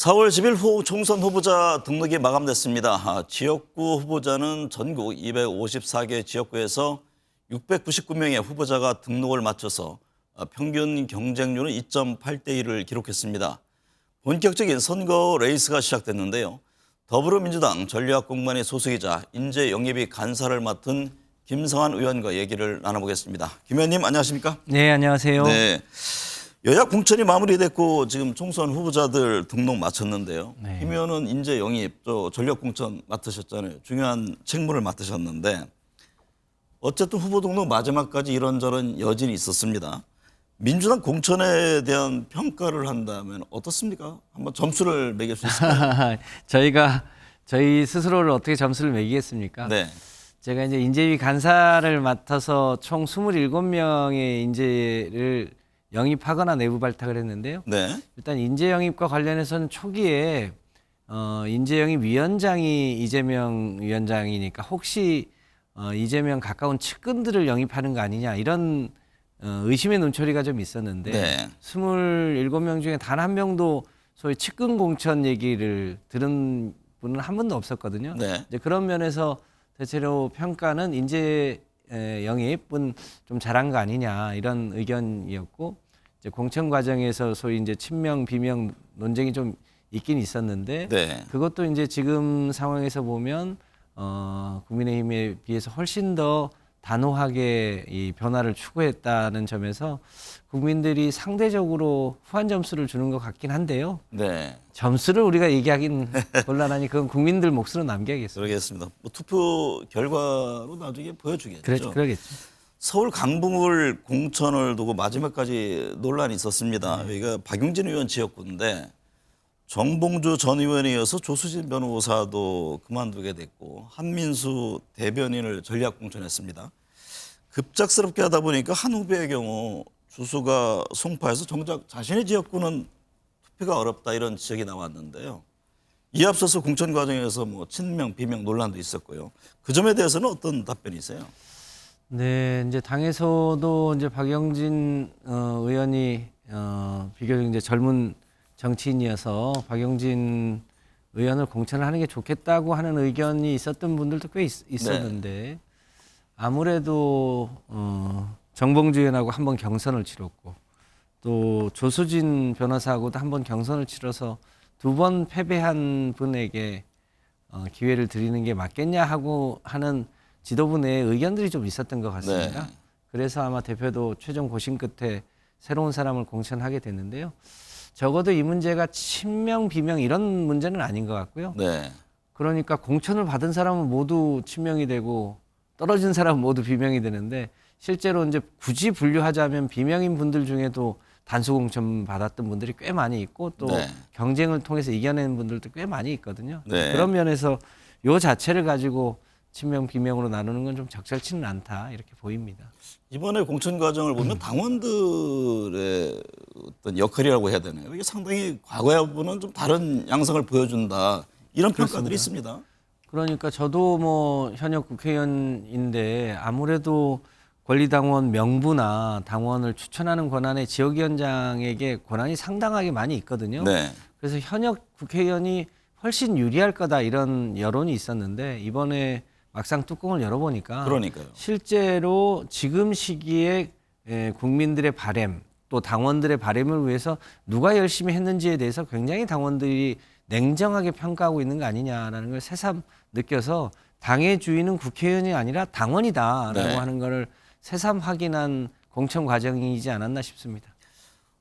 4월 10일 총선 후보자 등록이 마감됐습니다. 지역구 후보자는 전국 254개 지역구에서 699명의 후보자가 등록을 마쳐서 평균 경쟁률은 2.8대 1을 기록했습니다. 본격적인 선거 레이스가 시작됐는데요. 더불어민주당 전략공관의 소속이자 인재영입위 간사를 맡은 김성한 의원과 얘기를 나눠보겠습니다. 김 의원님 안녕하십니까? 네, 안녕하세요. 네. 여야 공천이 마무리됐고 지금 총선 후보자들 등록 마쳤는데요. 네. 김 의원은 인재 영입, 또 전력 공천 맡으셨잖아요. 중요한 책무를 맡으셨는데 어쨌든 후보 등록 마지막까지 이런저런 여진이 있었습니다. 민주당 공천에 대한 평가를 한다면 어떻습니까? 한번 점수를 매길 수 있을까요? 저희 스스로를 어떻게 점수를 매기겠습니까? 네. 제가 이제 인재위 간사를 맡아서 총 27명의 인재를 영입하거나 내부 발탁을 했는데요. 네. 일단 인재 영입과 관련해서는 초기에 인재 영입 위원장이 이재명 위원장이니까 혹시 이재명 가까운 측근들을 영입하는 거 아니냐 이런 의심의 눈초리가 좀 있었는데 네. 27명 중에 단 한 명도 소위 측근 공천 얘기를 들은 분은 한 분도 없었거든요. 네. 이제 그런 면에서 대체로 평가는 인재 영입은 좀 잘한 거 아니냐 이런 의견이었고 이제 공천 과정에서 소위 이제 친명 비명 논쟁이 좀 있긴 있었는데 네. 그것도 이제 지금 상황에서 보면 국민의힘에 비해서 훨씬 더 단호하게 이 변화를 추구했다는 점에서 국민들이 상대적으로 후한 점수를 주는 것 같긴 한데요. 네. 점수를 우리가 얘기하긴 곤란하니 그건 국민들 몫으로 남겨야겠습니다. 그러겠습니다. 뭐 투표 결과로 나중에 보여주겠죠. 그러겠죠. 서울 강북을 공천을 두고 마지막까지 논란이 있었습니다. 여기가 박용진 의원 지역구인데 정봉주 전 의원에 이어서 조수진 변호사도 그만두게 됐고 한민수 대변인을 전략 공천했습니다. 급작스럽게 하다 보니까 한 후보의 경우 주소가 송파에서 정작 자신의 지역구는 투표가 어렵다 이런 지적이 나왔는데요. 이에 앞서서 공천 과정에서 뭐 친명 비명 논란도 있었고요. 그 점에 대해서는 어떤 답변이세요? 네, 이제 당에서도 이제 박영진 의원이 비교적 이제 젊은 정치인이어서 박영진 의원을 공천을 하는 게 좋겠다고 하는 의견이 있었던 분들도 꽤 있었는데 아무래도 정봉주 의원하고 한번 경선을 치렀고 또 조수진 변호사하고도 한번 경선을 치러서 두 번 패배한 분에게 기회를 드리는 게 맞겠냐 하고 하는 지도부 내에 의견들이 좀 있었던 것 같습니다. 네. 그래서 아마 대표도 최종 고심 끝에 새로운 사람을 공천하게 됐는데요. 적어도 이 문제가 친명 비명 이런 문제는 아닌 것 같고요. 네. 그러니까 공천을 받은 사람은 모두 친명이 되고 떨어진 사람은 모두 비명이 되는데 실제로 이제 굳이 분류하자면 비명인 분들 중에도 단수 공천 받았던 분들이 꽤 많이 있고 또 네. 경쟁을 통해서 이겨낸 분들도 꽤 많이 있거든요. 네. 그런 면에서 요 자체를 가지고 친명 비명으로 나누는 건 좀 적절치는 않다 이렇게 보입니다. 이번에 공천 과정을 보면 당원들의 어떤 역할이라고 해야 되나요? 이게 상당히 과거와는 좀 다른 양상을 보여준다. 이런 평가들이 있습니다. 그러니까 저도 뭐 현역 국회의원인데 아무래도 권리당원 명부나 당원을 추천하는 권한에 지역위원장에게 권한이 상당하게 많이 있거든요. 네. 그래서 현역 국회의원이 훨씬 유리할 거다 이런 여론이 있었는데 이번에 막상 뚜껑을 열어보니까 그러니까요. 실제로 지금 시기에 국민들의 바램 또 당원들의 바램을 위해서 누가 열심히 했는지에 대해서 굉장히 당원들이 냉정하게 평가하고 있는 거 아니냐라는 걸 새삼 느껴서 당의 주인은 국회의원이 아니라 당원이다라고 네. 하는 거를 새삼 확인한 공천 과정이지 않았나 싶습니다.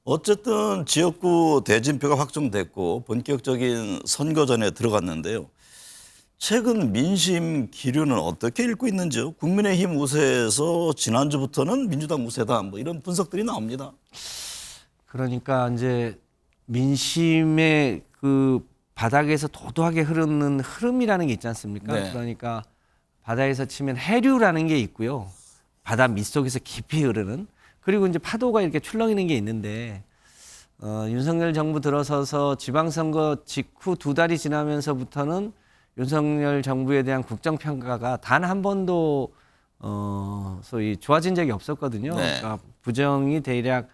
어쨌든 지역구 대진표가 확정됐고 본격적인 선거전에 들어갔는데요. 최근 민심 기류는 어떻게 읽고 있는지요? 국민의힘 우세에서 지난주부터는 민주당 우세다 뭐 이런 분석들이 나옵니다. 그러니까 이제 민심의 그 바닥에서 도도하게 흐르는 흐름이라는 게 있지 않습니까? 네. 그러니까 바다에서 치면 해류라는 게 있고요. 바다 밑속에서 깊이 흐르는 그리고 이제 파도가 이렇게 출렁이는 게 있는데 윤석열 정부 들어서서 지방선거 직후 2달이 지나면서부터는 윤석열 정부에 대한 국정평가가 단 한 번도 소위 좋아진 적이 없었거든요. 네. 그러니까 부정이 대략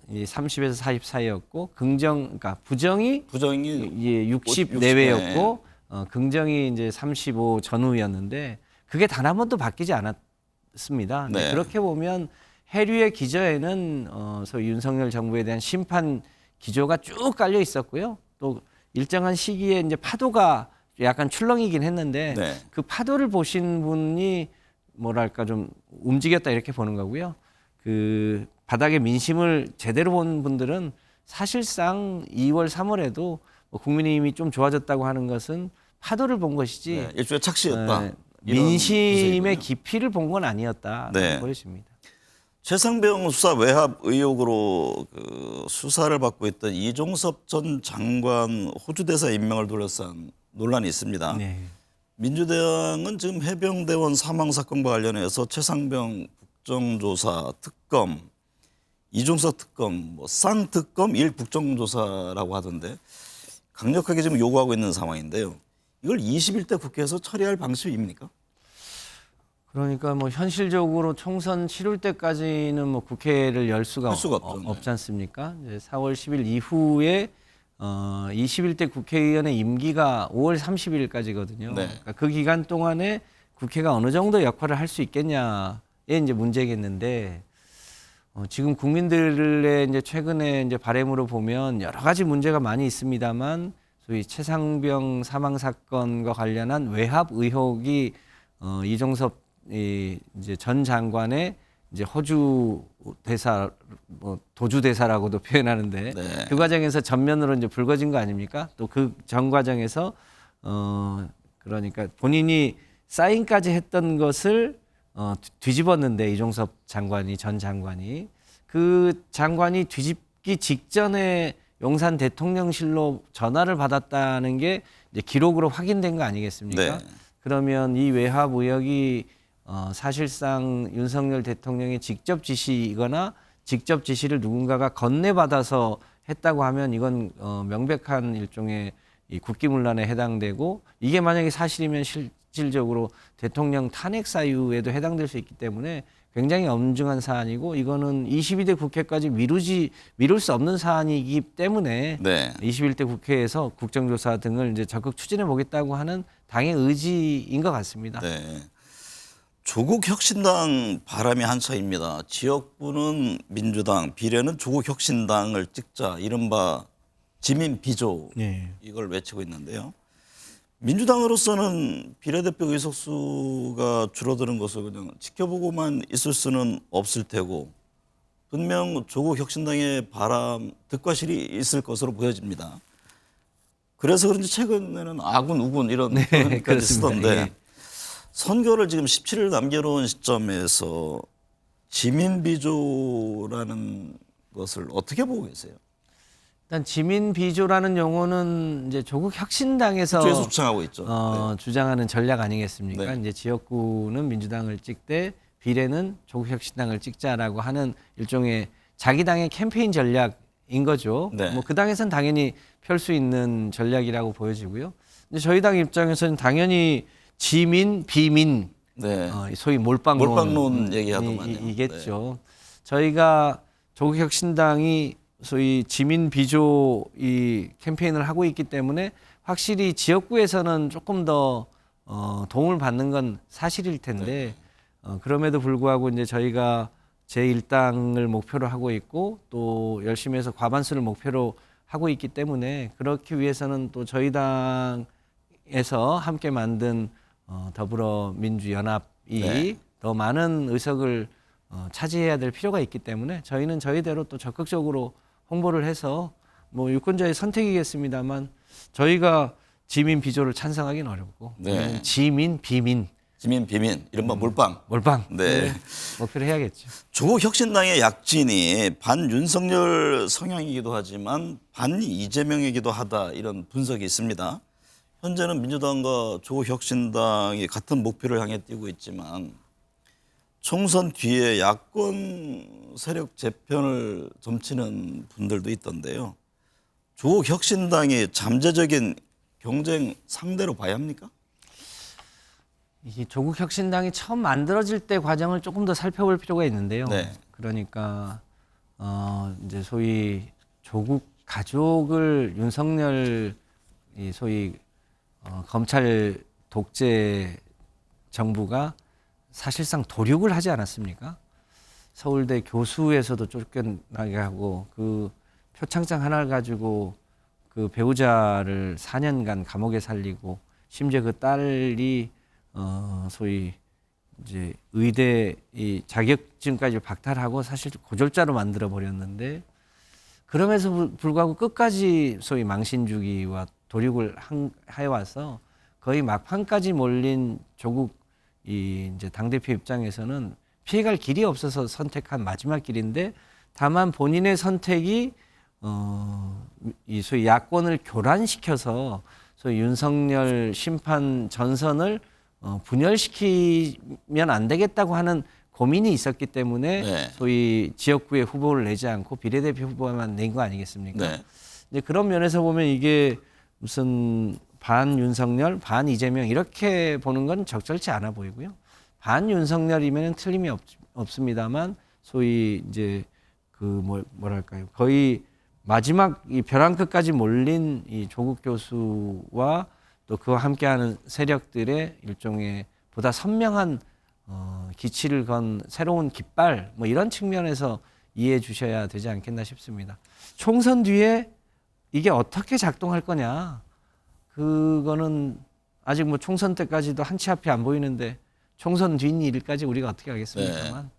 이 30에서 40 사이였고 그러니까 부정이 부정이 60 60 내외였고 긍정이 이제 35 전후였는데 그게 단 한 번도 바뀌지 않았습니다. 네. 그렇게 보면 해류의 기저에는 소위 윤석열 정부에 대한 심판 기조가 쭉 깔려 있었고요. 또 일정한 시기에 이제 파도가 약간 출렁이긴 했는데 네. 그 파도를 보신 분이 뭐랄까 좀 움직였다 이렇게 보는 거고요. 그 바닥의 민심을 제대로 본 분들은 사실상 2월, 3월에도 뭐 국민의힘이 좀 좋아졌다고 하는 것은 파도를 본 것이지 네, 일종의 착시였다. 이런 민심의 분석이군요. 깊이를 본 건 아니었다 네. 보여집니다. 최상병 수사 외압 의혹으로 그 수사를 받고 있던 이종섭 전 장관 호주 대사 임명을 둘러싼 논란이 있습니다. 네. 민주당은 지금 해병대원 사망 사건과 관련해서 최상병 국정조사 특검, 이종섭 특검, 뭐 쌍특검 1 국정조사라고 하던데 강력하게 지금 요구하고 있는 상황인데요. 이걸 21대 국회에서 처리할 방식입니까? 그러니까 뭐 현실적으로 총선 치룰 때까지는 뭐 국회를 열 수가, 할 수가 없죠. 네. 없지 않습니까? 이제 4월 10일 이후에 21대 국회의원의 임기가 5월 30일까지거든요. 네. 그러니까 그 기간 동안에 국회가 어느 정도 역할을 할 수 있겠냐에 이제 문제겠는데 지금 국민들의 이제 최근에 이제 바람으로 보면 여러 가지 문제가 많이 있습니다만 소위 최상병 사망 사건과 관련한 외압 의혹이 이종섭 이제 전 장관의 이제 호주 대사 뭐 도주 대사라고도 표현하는데 네. 그 과정에서 전면으로 이제 불거진 거 아닙니까? 또 그 전 과정에서 그러니까 본인이 사인까지 했던 것을 뒤집었는데 이종섭 장관이 전 장관이 그 장관이 뒤집기 직전에 용산 대통령실로 전화를 받았다는 게 이제 기록으로 확인된 거 아니겠습니까? 네. 그러면 이 외압 의혹이 사실상 윤석열 대통령의 직접 지시이거나 직접 지시를 누군가가 건네받아서 했다고 하면 이건 명백한 일종의 이 국기문란에 해당되고 이게 만약에 사실이면 실질적으로 대통령 탄핵 사유에도 해당될 수 있기 때문에 굉장히 엄중한 사안이고 이거는 22대 국회까지 미룰 수 없는 사안이기 때문에 네. 21대 국회에서 국정조사 등을 이제 적극 추진해 보겠다고 하는 당의 의지인 것 같습니다. 네. 조국 혁신당 바람이 한차입니다. 지역구는 민주당, 비례는 조국 혁신당을 찍자 이른바 지민 비조 네. 이걸 외치고 있는데요. 민주당으로서는 비례대표 의석수가 줄어드는 것을 그냥 지켜보고만 있을 수는 없을 테고 분명 조국 혁신당의 바람 득과실이 있을 것으로 보여집니다. 그래서 그런지 최근에는 아군 우군 이런 표현까지 그렇습니다. 쓰던데 예. 선거를 지금 17일 남겨놓은 시점에서 지민비조라는 것을 어떻게 보고 계세요? 일단 지민 비조라는 용어는 이제 조국 혁신당에서 주에서 주창하고 있죠. 네. 주장하는 전략 아니겠습니까? 네. 이제 지역구는 민주당을 찍되 비례는 조국 혁신당을 찍자라고 하는 일종의 자기 당의 캠페인 전략인 거죠. 네. 뭐 그 당에서는 당연히 펼 수 있는 전략이라고 보여지고요. 근데 저희 당 입장에서는 당연히 지민, 비민, 네. 소위 몰빵론, 몰빵론 얘기하더만요. 이겠죠. 저희가 조국혁신당이 소위 지민 비조 이 캠페인을 하고 있기 때문에 확실히 지역구에서는 조금 더 도움을 받는 건 사실일 텐데 그럼에도 불구하고 이제 저희가 제1당을 목표로 하고 있고 또 열심히 해서 과반수를 목표로 하고 있기 때문에 그렇기 위해서는 또 저희 당에서 함께 만든 더불어민주연합이 네. 더 많은 의석을 차지해야 될 필요가 있기 때문에 저희는 저희대로 또 적극적으로 홍보를 해서 뭐 유권자의 선택이겠습니다만 저희가 지민 비조를 찬성하기는 어렵고 네. 지민 비민 지민 비민 이른바 몰빵. 몰빵 네. 목표를 해야겠죠. 조국 혁신당의 약진이 반 윤석열 성향이기도 하지만 반 이재명이기도 하다 이런 분석이 있습니다. 현재는 민주당과 조국 혁신당이 같은 목표를 향해 뛰고 있지만 총선 뒤에 야권 세력 재편을 점치는 분들도 있던데요. 조국 혁신당이 잠재적인 경쟁 상대로 봐야 합니까? 이 조국 혁신당이 처음 만들어질 때 과정을 조금 더 살펴볼 필요가 있는데요. 네. 그러니까 이제 소위 조국 가족을 윤석열 이 소위 검찰 독재 정부가 사실상 도륙을 하지 않았습니까? 서울대 교수에서도 쫓겨나게 하고 그 표창장 하나를 가지고 그 배우자를 4년간 감옥에 살리고 심지어 그 딸이 소위 이제 의대 이 자격증까지 박탈하고 사실 고졸자로 만들어 버렸는데 그럼에도 불구하고 끝까지 소위 망신주기와 도륙을 해와서 거의 막판까지 몰린 조국 이제 당대표 입장에서는 피해갈 길이 없어서 선택한 마지막 길인데 다만 본인의 선택이 이 소위 야권을 교란시켜서 소위 윤석열 심판 전선을 분열시키면 안 되겠다고 하는 고민이 있었기 때문에 네. 소위 지역구에 후보를 내지 않고 비례대표 후보만 낸 거 아니겠습니까? 네. 이제 그런 면에서 보면 이게 무슨 반 윤석열, 반 이재명 이렇게 보는 건 적절치 않아 보이고요. 반 윤석열이면 틀림이 없습니다만 소위 이제 그 뭐랄까요? 거의 마지막 이 벼랑 끝까지 몰린 이 조국 교수와 또 그와 함께하는 세력들의 일종의 보다 선명한 기치를 건 새로운 깃발 뭐 이런 측면에서 이해해 주셔야 되지 않겠나 싶습니다. 총선 뒤에 이게 어떻게 작동할 거냐? 그거는 아직 뭐 총선 때까지도 한치 앞이 안 보이는데 총선 뒤 일까지 우리가 어떻게 하겠습니까만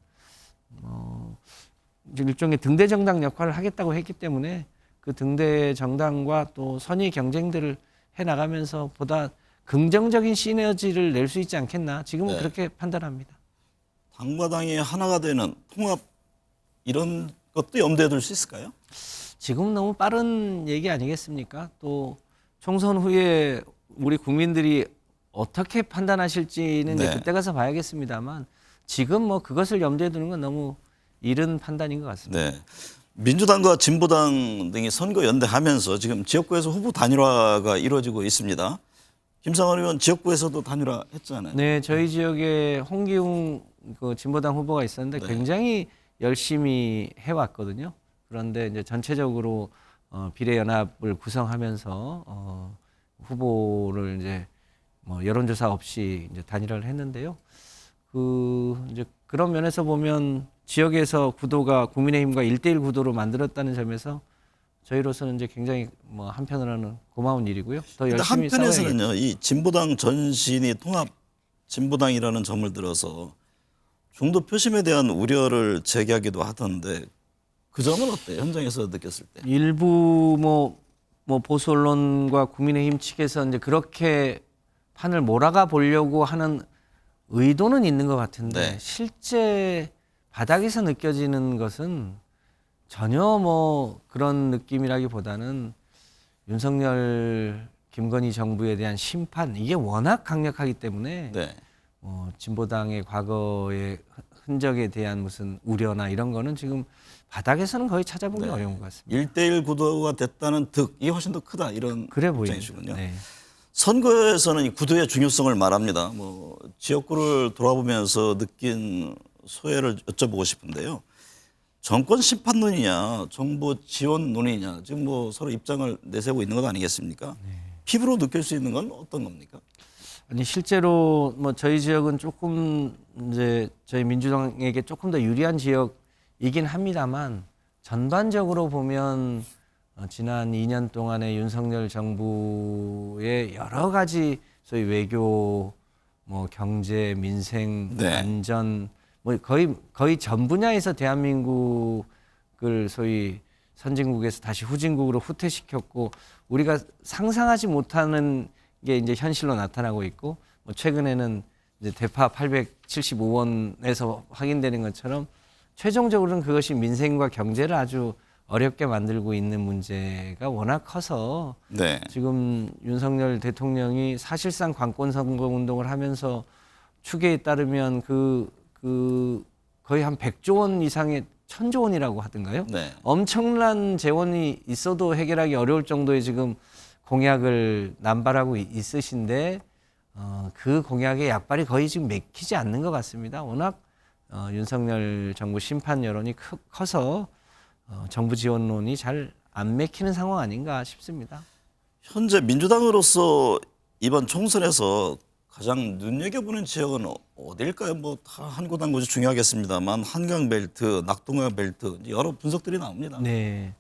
일종의 등대 정당 역할을 하겠다고 했기 때문에 그 등대 정당과 또 선의 경쟁들을 해 나가면서 보다 긍정적인 시너지를 낼 수 있지 않겠나 지금은 네. 그렇게 판단합니다. 당과 당이 하나가 되는 통합 이런 것도 염두에 둘 수 있을까요? 지금 너무 빠른 얘기 아니겠습니까? 또 총선 후에 우리 국민들이 어떻게 판단하실지는 이제 네. 그때 가서 봐야겠습니다만 지금 뭐 그것을 염두에 두는 건 너무 이른 판단인 것 같습니다. 네. 민주당과 진보당 등이 선거 연대하면서 지금 지역구에서 후보 단일화가 이루어지고 있습니다. 김상원 의원 지역구에서도 단일화했잖아요. 네, 저희 지역에 홍기웅 그 진보당 후보가 있었는데 네. 굉장히 열심히 해왔거든요. 그런데 이제 전체적으로 비례연합을 구성하면서 후보를 이제 뭐 여론조사 없이 이제 단일화를 했는데요. 이제 그런 면에서 보면 지역에서 구도가 국민의힘과 1대1 구도로 만들었다는 점에서 저희로서는 이제 굉장히 뭐 한편으로는 고마운 일이고요. 더 근데 열심히 싸워야겠죠. 한편에서는요, 이 진보당 전신이 통합 진보당이라는 점을 들어서 중도 표심에 대한 우려를 제기하기도 하던데 그 점은 어때요? 현장에서 느꼈을 때. 일부 뭐 보수 언론과 국민의힘 측에서 이제 그렇게 판을 몰아가 보려고 하는 의도는 있는 것 같은데 네. 실제 바닥에서 느껴지는 것은 전혀 뭐 그런 느낌이라기보다는 윤석열 김건희 정부에 대한 심판 이게 워낙 강력하기 때문에 네. 진보당의 과거의 흔적에 대한 무슨 우려나 이런 거는 지금 바닥에서는 거의 찾아보기 네. 어려운 것 같습니다. 1대1 구도가 됐다는 득이 훨씬 더 크다 이런 그래 보입니다. 입장이시군요. 네. 선거에서는 이 구도의 중요성을 말합니다. 뭐 지역구를 돌아보면서 느낀 소회를 여쭤보고 싶은데요. 정권 심판론이냐, 정부 지원론이냐, 지금 뭐 서로 입장을 내세우고 있는 것 아니겠습니까? 피부로 느낄 수 있는 건 어떤 겁니까? 아니 실제로 뭐 저희 지역은 조금 이제 저희 민주당에게 조금 더 유리한 지역이긴 합니다만 전반적으로 보면 지난 2년 동안의 윤석열 정부의 여러 가지 소위 외교, 뭐 경제, 민생, 네. 안전 뭐 거의 전 분야에서 대한민국을 소위 선진국에서 다시 후진국으로 후퇴시켰고 우리가 상상하지 못하는 게 이제 현실로 나타나고 있고 뭐 최근에는 이제 대파 875원에서 확인되는 것처럼 최종적으로는 그것이 민생과 경제를 아주 어렵게 만들고 있는 문제가 워낙 커서 네. 지금 윤석열 대통령이 사실상 관권 선거 운동을 하면서 추계에 따르면 거의 한 100조 원 이상의 1000조 원이라고 하던가요? 네. 엄청난 재원이 있어도 해결하기 어려울 정도의 지금 공약을 남발하고 있으신데 그 공약의 약발이 거의 지금 맥히지 않는 것 같습니다. 워낙 윤석열 정부 심판 여론이 커서 정부 지원론이 잘 안 맥히는 상황 아닌가 싶습니다. 현재 민주당으로서 이번 총선에서 가장 눈여겨보는 지역은 어디일까요? 뭐 다 한 곳 한 곳이 중요하겠습니다만 한강 벨트, 낙동강 벨트 여러 분석들이 나옵니다. 네.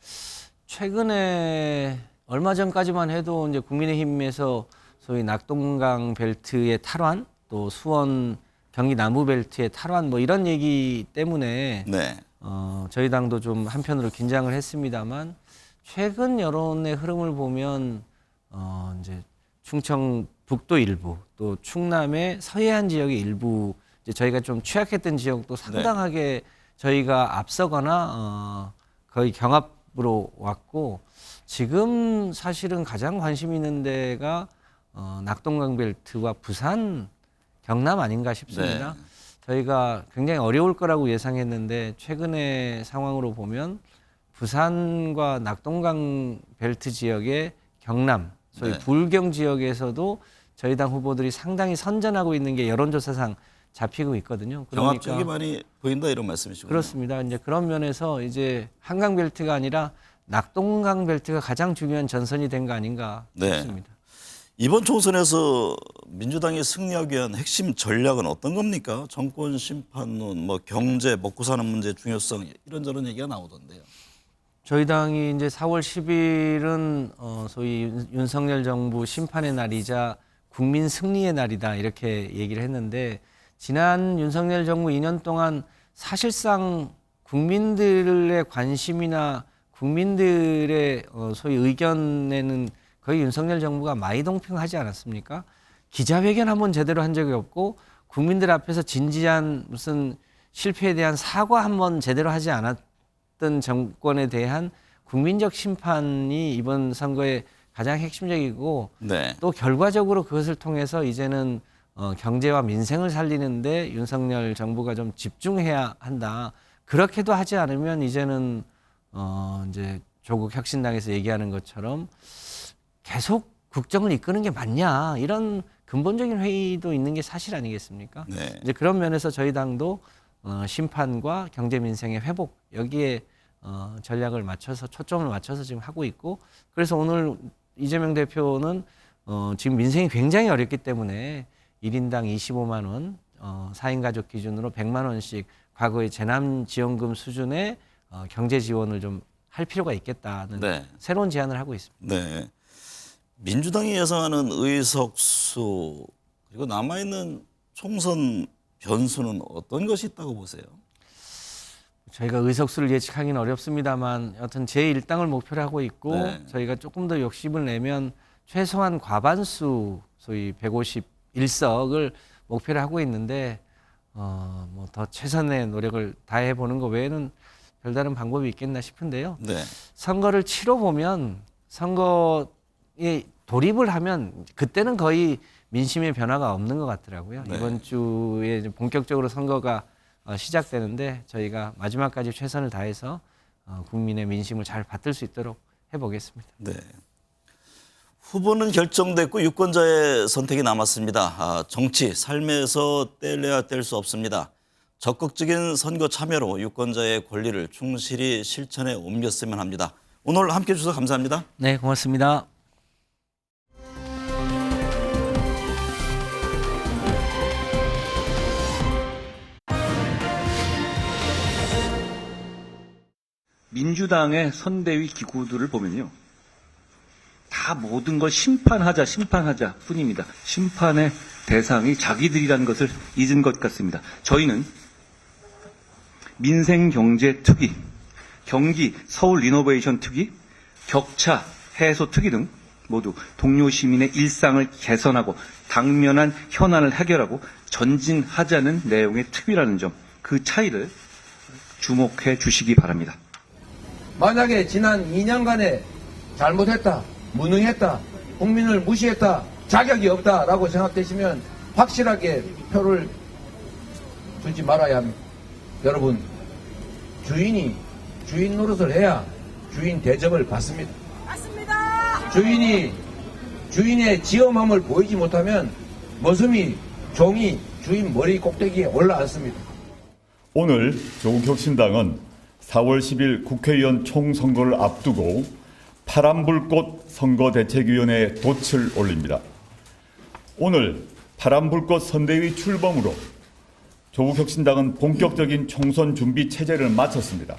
최근에 얼마 전까지만 해도 이제 국민의힘에서 소위 낙동강 벨트의 탈환, 또 수원 경기 남부 벨트의 탈환 뭐 이런 얘기 때문에 네. 저희 당도 좀 한편으로 긴장을 했습니다만 최근 여론의 흐름을 보면 이제 충청 북도 일부 또 충남의 서해안 지역의 일부 이제 저희가 좀 취약했던 지역도 상당하게 저희가 앞서거나 거의 경합으로 왔고 지금 사실은 가장 관심 있는 데가 낙동강 벨트와 부산 경남 아닌가 싶습니다. 네. 저희가 굉장히 어려울 거라고 예상했는데 최근의 상황으로 보면 부산과 낙동강 벨트 지역의 경남, 소위 네. 불경 지역에서도 저희 당 후보들이 상당히 선전하고 있는 게 여론조사상 잡히고 있거든요. 경합적이 많이 보인다 이런 말씀이시군요. 그렇습니다. 이제 그런 면에서 이제 한강 벨트가 아니라 낙동강 벨트가 가장 중요한 전선이 된 거 아닌가 네. 싶습니다. 이번 총선에서 민주당이 승리하기 위한 핵심 전략은 어떤 겁니까? 정권 심판론, 뭐 경제, 먹고 사는 문제 중요성 이런저런 얘기가 나오던데요. 저희 당이 이제 4월 10일은 소위 윤석열 정부 심판의 날이자 국민 승리의 날이다 이렇게 얘기를 했는데 지난 윤석열 정부 2년 동안 사실상 국민들의 관심이나 국민들의 소위 의견에는 거의 윤석열 정부가 마이동핑하지 않았습니까? 기자회견 한번 제대로 한 적이 없고 국민들 앞에서 진지한 무슨 실패에 대한 사과 한번 제대로 하지 않았던 정권에 대한 국민적 심판이 이번 선거의 가장 핵심적이고 네. 또 결과적으로 그것을 통해서 이제는 경제와 민생을 살리는데 윤석열 정부가 좀 집중해야 한다. 그렇게도 하지 않으면 이제는 이제 조국 혁신당에서 얘기하는 것처럼 계속 국정을 이끄는 게 맞냐 이런 근본적인 회의도 있는 게 사실 아니겠습니까? 네. 이제 그런 면에서 저희 당도 심판과 경제 민생의 회복 여기에 전략을 맞춰서 초점을 맞춰서 지금 하고 있고 그래서 오늘 이재명 대표는 지금 민생이 굉장히 어렵기 때문에 1인당 25만 원, 4인 가족 기준으로 100만 원씩 과거의 재난지원금 수준의 경제 지원을 좀 할 필요가 있겠다는 네. 새로운 제안을 하고 있습니다. 네. 민주당이 예상하는 의석수 그리고 남아있는 총선 변수는 어떤 것이 있다고 보세요? 저희가 의석수를 예측하기는 어렵습니다만 여튼 제1당을 목표로 하고 있고 네. 저희가 조금 더 욕심을 내면 최소한 과반수 소위 151석을 목표로 하고 있는데 뭐 더 최선의 노력을 다해 보는 것 외에는 별다른 방법이 있겠나 싶은데요. 네. 선거를 치러 보면 선거에 돌입을 하면 그때는 거의 민심의 변화가 없는 것 같더라고요. 네. 이번 주에 이제 본격적으로 선거가 시작되는데 저희가 마지막까지 최선을 다해서 국민의 민심을 잘 받들 수 있도록 해보겠습니다. 네. 후보는 결정됐고 유권자의 선택이 남았습니다. 정치, 삶에서 뗄래야 뗄 수 없습니다. 적극적인 선거 참여로 유권자의 권리를 충실히 실천에 옮겼으면 합니다. 오늘 함께해 주셔서 감사합니다. 네, 고맙습니다. 민주당의 선대위 기구들을 보면요. 다 모든 걸 심판하자 뿐입니다. 심판의 대상이 자기들이라는 것을 잊은 것 같습니다. 저희는 민생경제특위, 경기 서울 리노베이션 특위, 격차 해소 특위 등 모두 동료 시민의 일상을 개선하고 당면한 현안을 해결하고 전진하자는 내용의 특위라는 점, 그 차이를 주목해 주시기 바랍니다. 만약에 지난 2년간에 잘못했다, 무능했다, 국민을 무시했다, 자격이 없다라고 생각되시면 확실하게 표를 주지 말아야 합니다. 여러분, 주인이 주인 노릇을 해야 주인 대접을 받습니다. 맞습니다. 주인의 지엄함을 보이지 못하면 머슴이 종이 주인 머리 꼭대기에 올라앉습니다. 오늘 조국 혁신당은 4월 10일 국회의원 총선거를 앞두고 파란불꽃 선거대책위원회에 돛을 올립니다. 오늘 파란불꽃 선대위 출범으로 조국혁신당은 본격적인 총선 준비 체제를 마쳤습니다.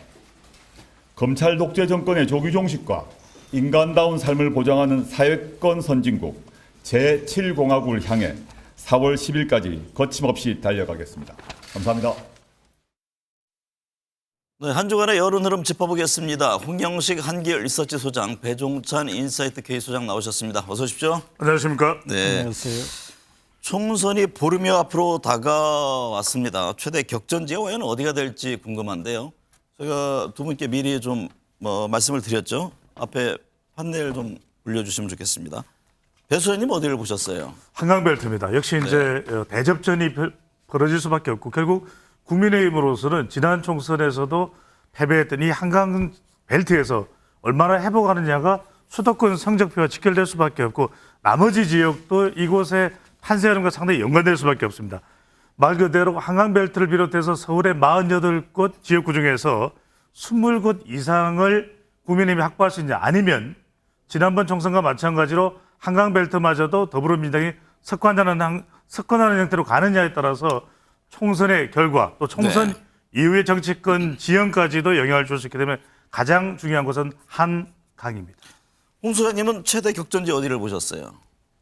검찰 독재 정권의 조기종식과 인간다운 삶을 보장하는 사회권 선진국 제7공화국을 향해 4월 10일까지 거침없이 달려가겠습니다. 감사합니다. 네, 한 주간의 여론 흐름 짚어보겠습니다. 홍영식 한기열 리서치 소장, 배종찬 인사이트 K 소장 나오셨습니다. 어서 오십시오. 안녕하십니까? 네. 안녕하세요. 총선이 보름여 앞으로 다가왔습니다. 최대 격전지가 과연 어디가 될지 궁금한데요. 제가 두 분께 미리 좀 말씀을 드렸죠. 앞에 판넬 좀 올려주시면 좋겠습니다. 배 소장님 어디를 보셨어요? 한강벨트입니다. 역시 이제 대접전이 벌어질 수밖에 없고 결국 국민의힘으로서는 지난 총선에서도 패배했던 이 한강벨트에서 얼마나 회복하느냐가 수도권 성적표와 직결될 수밖에 없고 나머지 지역도 이곳에 판세하는 것과 상당히 연관될 수밖에 없습니다. 말 그대로 한강벨트를 비롯해서 서울의 48곳 지역구 중에서 20곳 이상을 국민의힘이 확보할 수 있냐 아니면 지난번 총선과 마찬가지로 한강벨트마저도 더불어민주당이 석권하는 형태로 가느냐에 따라서 총선의 결과 또 총선 이후의 정치권 지형까지도 영향을 줄 수 있기 때문에 가장 중요한 것은 한강입니다. 홍 소장님은 최대 격전지 어디를 보셨어요?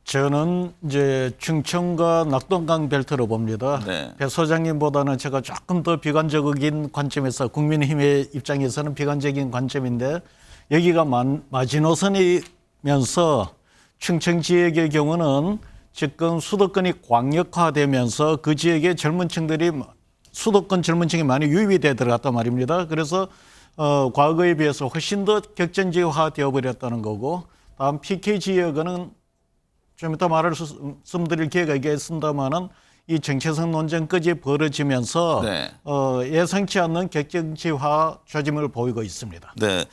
저는 이제 충청과 낙동강 벨트로 봅니다. 네. 배 소장님보다는 제가 조금 더 비관적인 관점에서 국민의힘의 입장에서는 비관적인 관점인데 여기가 마지노선이면서 충청 지역의 경우는 지금 수도권이 광역화되면서 그 지역의 젊은층들이 수도권 젊은층이 많이 유입이 돼 들어갔단 말입니다. 그래서 과거에 비해서 훨씬 더 격전지화 되어버렸다는 거고 다음 PK 지역은 좀 이따 말씀드릴 기회가 있겠습니다만은 이 정체성 논쟁까지 벌어지면서 네. 예상치 않는 격전지화 조짐을 보이고 있습니다. 네.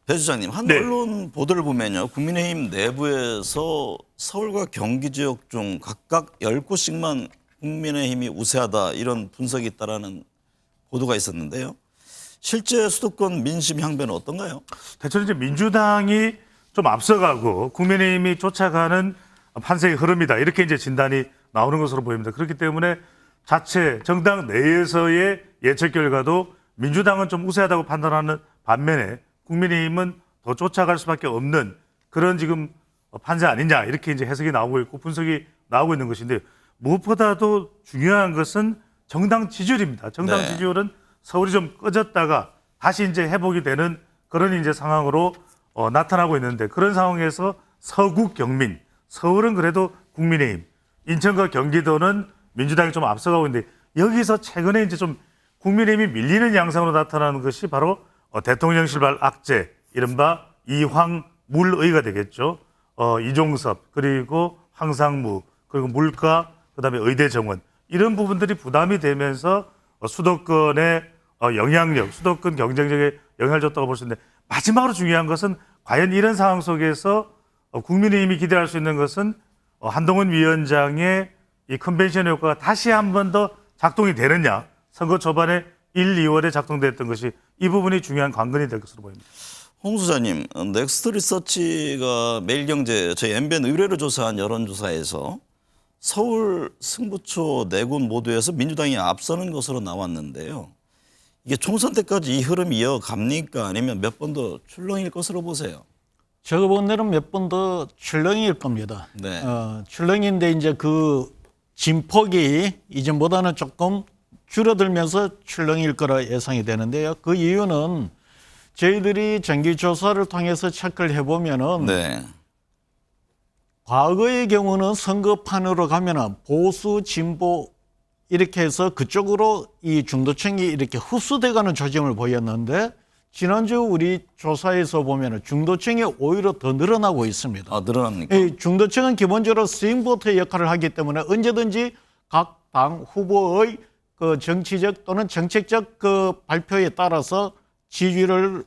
배 소장님, 한 네. 언론 보도를 보면요. 국민의힘 내부에서 서울과 경기 지역 중 각각 10곳씩만 국민의힘이 우세하다 이런 분석이 있다라는 보도가 있었는데요. 실제 수도권 민심 향배는 어떤가요? 대체로 이제 민주당이 좀 앞서가고 국민의힘이 쫓아가는 판세의 흐름이다. 이렇게 이제 진단이 나오는 것으로 보입니다. 그렇기 때문에 자체 정당 내에서의 예측 결과도 민주당은 좀 우세하다고 판단하는 반면에 국민의힘은 더 쫓아갈 수밖에 없는 그런 지금 판세 아니냐 이렇게 이제 해석이 나오고 있고 분석이 나오고 있는 것인데 무엇보다도 중요한 것은 정당 지지율입니다. 정당 네. 지지율은 서울이 좀 꺼졌다가 다시 이제 회복이 되는 그런 이제 상황으로 나타나고 있는데 그런 상황에서 서구 경민, 서울은 그래도 국민의힘, 인천과 경기도는 민주당이 좀 앞서가고 있는데 여기서 최근에 이제 좀 국민의힘이 밀리는 양상으로 나타나는 것이 바로 대통령실발 악재, 이른바 이황물의가 되겠죠. 이종섭 그리고 황상무 그리고 물가 그다음에 의대 정원 이런 부분들이 부담이 되면서 수도권의 영향력, 수도권 경쟁력에 영향을 줬다고 볼 수 있는데 마지막으로 중요한 것은 과연 이런 상황 속에서 국민의힘이 기대할 수 있는 것은 한동훈 위원장의 이 컨벤션 효과가 다시 한 번 더 작동이 되느냐. 선거 초반에 1, 2월에 작동됐던 것이 이 부분이 중요한 관건이 될 것으로 보입니다. 홍 소장님, 넥스트 리서치가 매일경제 저희 MBN 의뢰로 조사한 여론조사에서 서울 승부처 4곳 모두에서 민주당이 앞서는 것으로 나왔는데요. 이게 총선 때까지 이 흐름이 이어갑니까? 아니면 몇 번 더 출렁일 것으로 보세요? 제가 본 데는 몇 번 더 출렁일 겁니다. 네. 출렁인데 이제 그 진폭이 이전보다는 조금 줄어들면서 출렁일 거라 예상이 되는데요. 그 이유는 저희들이 정기조사를 통해서 체크를 해보면은 네. 과거의 경우는 선거판으로 가면은 보수, 진보 이렇게 해서 그쪽으로 이 중도층이 이렇게 흡수돼가는 조짐을 보였는데 지난주 우리 조사에서 보면은 중도층이 오히려 더 늘어나고 있습니다. 아, 늘어납니까? 이 중도층은 기본적으로 스윙보트의 역할을 하기 때문에 언제든지 각 당 후보의 그 정치적 또는 정책적 그 발표에 따라서 지지율을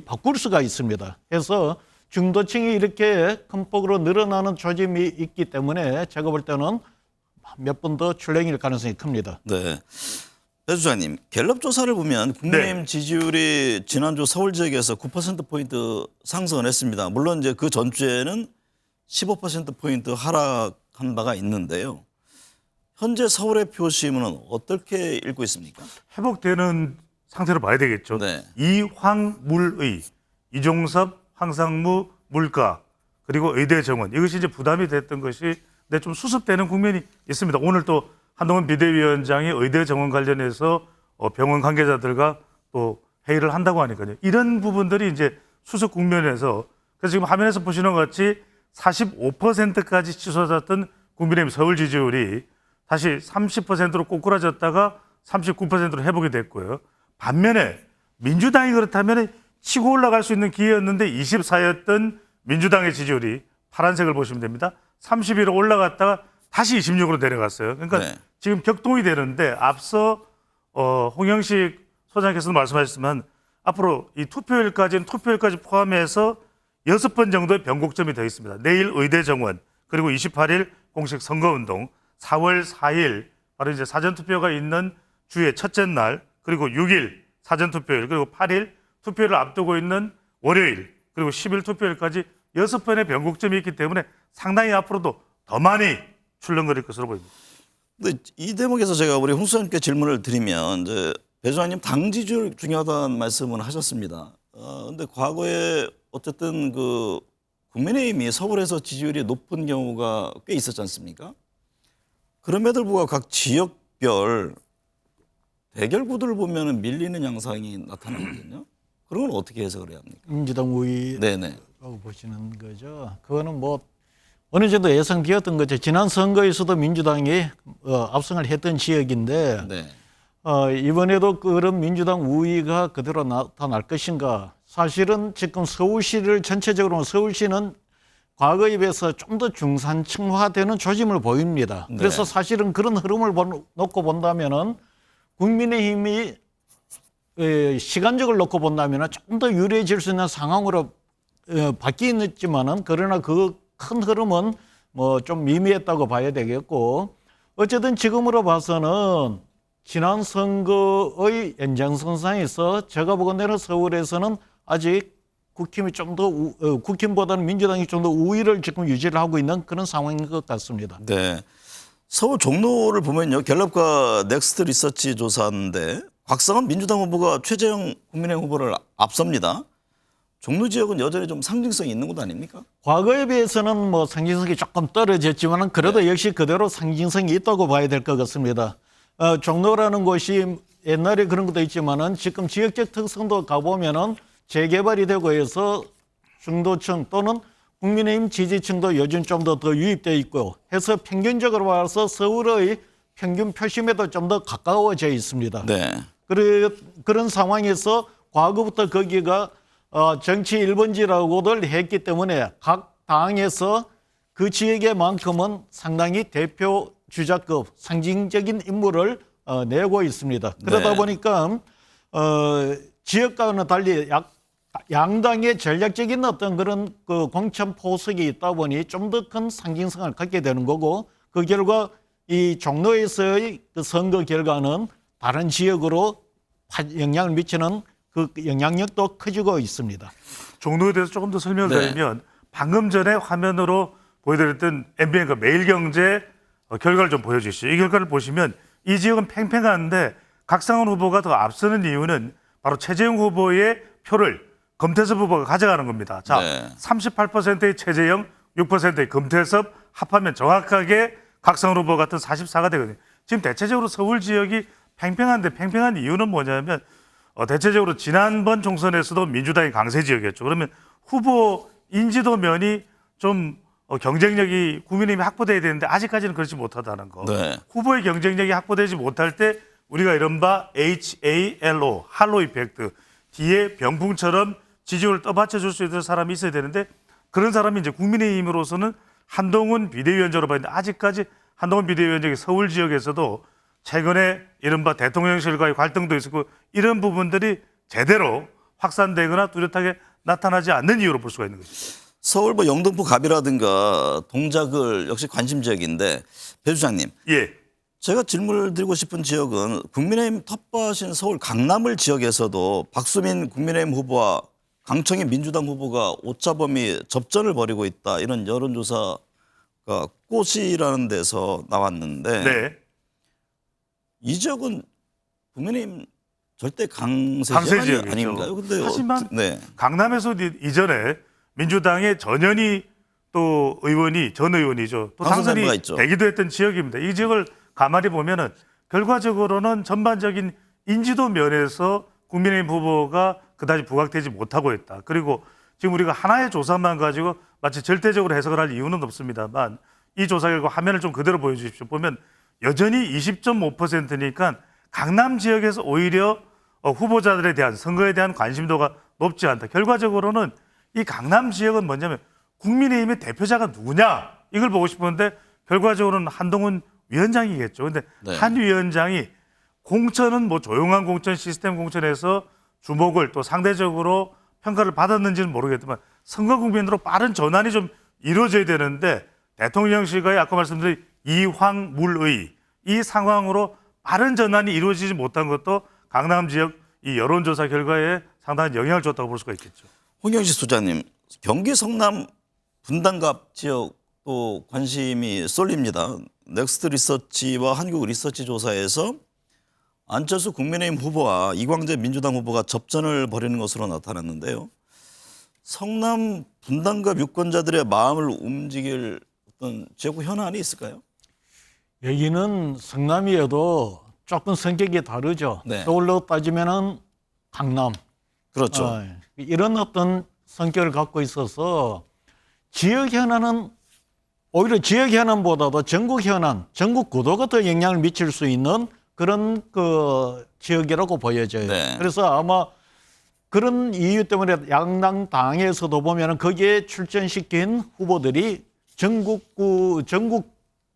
바꿀 수가 있습니다. 그래서 중도층이 이렇게 큰 폭으로 늘어나는 조짐이 있기 때문에 제가 볼 때는 몇 번 더 출렁일 가능성이 큽니다. 네. 배 수장님, 갤럽 조사를 보면 국민의힘 지지율이 지난주 서울 지역에서 9%포인트 상승을 했습니다. 물론 이제 그 전주에는 15%포인트 하락한 바가 있는데요. 현재 서울의 표심은 어떻게 읽고 있습니까? 회복되는 상태로 봐야 되겠죠. 네. 이황물의, 이종섭, 황상무, 물가, 그리고 의대 정원, 이것이 이제 부담이 됐던 것이 근데 좀 수습되는 국면이 있습니다. 오늘 또 한동훈 비대위원장이 의대 정원 관련해서 병원 관계자들과 또 회의를 한다고 하니까요. 이런 부분들이 이제 수습 국면에서 그래서 지금 화면에서 보시는 것 같이 45%까지 치솟았던 국민의힘 서울 지지율이 다시 30%로 꼬꾸라졌다가 39%로 회복이 됐고요. 반면에 민주당이 그렇다면 치고 올라갈 수 있는 기회였는데 24였던 민주당의 지지율이 파란색을 보시면 됩니다. 31로 올라갔다가 다시 26으로 내려갔어요. 그러니까 네. 지금 격동이 되는데 앞서 홍영식 소장께서도 말씀하셨지만 앞으로 이 투표일까지 포함해서 6번 정도의 변곡점이 더 있습니다. 내일 의대 정원, 그리고 28일 공식 선거운동, 4월 4일 바로 이제 사전투표가 있는 주의 첫째 날, 그리고 6일 사전투표일, 그리고 8일 투표를 앞두고 있는 월요일, 그리고 10일 투표일까지 6번의 변곡점이 있기 때문에 상당히 앞으로도 더 많이 출렁거릴 것으로 보입니다. 근데 이 대목에서 제가 우리 홍 수장님께 질문을 드리면 이제 배 수장님 당 지지율 중요하다는 말씀을 하셨습니다. 근데 과거에 어쨌든 그 국민의힘이 서울에서 지지율이 높은 경우가 꽤 있었지 않습니까? 그럼에도 불구하고 각 지역별 대결 구도를 보면 밀리는 양상이 나타나거든요. 그런 건 어떻게 해석을 해야 합니까? 민주당 우위라고 네네. 보시는 거죠. 그거는 뭐 어느 정도 예상되었던 거죠. 지난 선거에서도 민주당이 압승을 했던 지역인데 네. 이번에도 그런 민주당 우위가 그대로 나타날 것인가. 사실은 지금 서울시를 전체적으로 서울시는 과거에 비해서 좀 더 중산층화되는 조짐을 보입니다. 네. 그래서 사실은 그런 흐름을 놓고 본다면은 국민의힘이 시간적으로 놓고 본다면은 좀 더 유리해질 수 있는 상황으로 바뀌었지만은 그러나 그 큰 흐름은 뭐 좀 미미했다고 봐야 되겠고 어쨌든 지금으로 봐서는 지난 선거의 연장선상에서 제가 보건대로 서울에서는 아직 국힘이 좀 더 국힘보다는 민주당이 좀 더 우위를 지금 유지를 하고 있는 그런 상황인 것 같습니다. 네. 서울 종로를 보면요. 갤럽과 넥스트 리서치 조사인데 곽상원 민주당 후보가 최재형 국민의힘 후보를 앞섭니다. 종로 지역은 여전히 좀 상징성이 있는 곳 아닙니까? 과거에 비해서는 뭐 상징성이 조금 떨어졌지만 그래도 역시 그대로 상징성이 있다고 봐야 될 것 같습니다. 종로라는 곳이 옛날에 그런 것도 있지만은 지금 지역적 특성도 가보면은 재개발이 되고 해서 중도층 또는 국민의힘 지지층도 요즘 좀 더 유입되어 있고 해서 평균적으로 봐서 서울의 평균 표심에도 좀 더 가까워져 있습니다. 네. 그런 상황에서 과거부터 거기가 정치 1번지라고들 했기 때문에 각 당에서 그 지역에만큼은 상당히 대표 주자급 상징적인 인물을 내고 있습니다. 그러다 네. 보니까 지역과는 달리 양당의 전략적인 어떤 그런 그 공천 포석이 있다 보니 좀 더 큰 상징성을 갖게 되는 거고 그 결과 이 종로에서의 그 선거 결과는 다른 지역으로 영향을 미치는 그 영향력도 커지고 있습니다. 종로에 대해서 조금 더 설명을 네. 드리면 방금 전에 화면으로 보여드렸던 MBN 그 매일경제 결과를 좀 보여주시죠. 이 결과를 보시면 이 지역은 팽팽한데 곽상원 후보가 더 앞서는 이유는 바로 최재형 후보의 표를 금태섭 후보가 가져가는 겁니다. 자, 네. 38%의 최재형, 6%의 금태섭 합하면 정확하게 곽상원 후보 같은 44가 되거든요. 지금 대체적으로 서울 지역이 팽팽한데 팽팽한 이유는 뭐냐면 대체적으로 지난번 총선에서도 민주당이 강세 지역이었죠. 그러면 후보 인지도 면이 좀 경쟁력이 국민의힘이 확보돼야 되는데 아직까지는 그렇지 못하다는 거. 네. 후보의 경쟁력이 확보되지 못할 때 우리가 이른바 HALO, 할로 이펙트, 뒤에 병풍처럼 지지율을 떠받쳐줄 수 있는 사람이 있어야 되는데 그런 사람이 이제 국민의힘으로서는 한동훈 비대위원장으로 봤는데 아직까지 한동훈 비대위원장이 서울 지역에서도 최근에 이른바 대통령실과의 갈등도 있었고 이런 부분들이 제대로 확산되거나 뚜렷하게 나타나지 않는 이유로 볼 수가 있는 거죠. 서울 뭐 영등포 갑이라든가 동작을 역시 관심 지역인데 배 주장님 예. 제가 질문을 드리고 싶은 지역은 국민의힘 텃밭인 서울 강남을 지역에서도 박수민 국민의힘 후보와 강청희 민주당 후보가 오차범위 접전을 벌이고 있다. 이런 여론조사가 꽃이라는 데서 나왔는데 네. 이 지역은 국민의힘 절대 강세 강세 지역 지역이죠. 아닌가요? 근데 하지만 네. 강남에서 이전에 민주당의 전현희 또 의원이 전 의원이죠. 또 당선된 바가 당선이 있죠. 되기도 했던 지역입니다. 이 지역을 가만히 보면은 결과적으로는 전반적인 인지도 면에서 국민의힘 후보가 그다지 부각되지 못하고 있다. 그리고 지금 우리가 하나의 조사만 가지고 마치 절대적으로 해석을 할 이유는 없습니다만 이 조사 결과 화면을 좀 그대로 보여주십시오. 보면 여전히 20.5%니까 강남 지역에서 오히려 후보자들에 대한 선거에 대한 관심도가 높지 않다. 결과적으로는 이 강남 지역은 뭐냐면 국민의힘의 대표자가 누구냐 이걸 보고 싶었는데 결과적으로는 한동훈 위원장이겠죠. 근데 네. 한 위원장이 공천은 뭐 조용한 공천 시스템 공천에서 주목을 또 상대적으로 평가를 받았는지는 모르겠지만 선거 국면으로 빠른 전환이 좀 이루어져야 되는데 대통령실과의 아까 말씀드린 이황물의 이 상황으로 빠른 전환이 이루어지지 못한 것도 강남 지역 이 여론조사 결과에 상당한 영향을 줬다고 볼 수가 있겠죠. 홍영식 소장님, 경기 성남 분당갑 지역도 관심이 쏠립니다. 넥스트 리서치와 한국 리서치 조사에서 안철수 국민의힘 후보와 이광재 민주당 후보가 접전을 벌이는 것으로 나타났는데요. 성남 분당갑 유권자들의 마음을 움직일 어떤 지역구 현안이 있을까요? 여기는 성남이어도 조금 성격이 다르죠. 네. 서울로 따지면은 강남. 그렇죠. 이런 어떤 성격을 갖고 있어서 지역 현안은 오히려 지역 현안보다도 전국 현안, 전국 구도가 더 영향을 미칠 수 있는 그런 그 지역이라고 보여져요. 네. 그래서 아마 그런 이유 때문에 양당 당에서도 보면은 거기에 출전시킨 후보들이 전국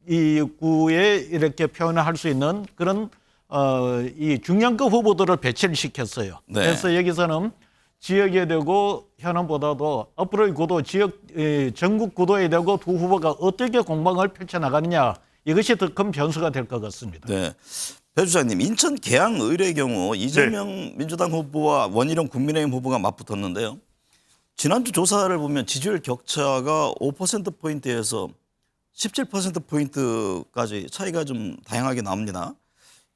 이 구에 이렇게 표현을 할 수 있는 그런 이 중량급 후보들을 배치를 시켰어요. 네. 그래서 여기서는 지역에 되고 현안보다도 앞으로의 구도, 전국 구도에 되고 두 후보가 어떻게 공방을 펼쳐나가느냐 이것이 더 큰 변수가 될 것 같습니다. 네. 배 주장님, 인천 계양의뢰의 경우 이재명 민주당 후보와 원희룡 국민의힘 후보가 맞붙었는데요. 지난주 조사를 보면 지지율 격차가 5%포인트에서 17%포인트까지 차이가 좀 다양하게 나옵니다.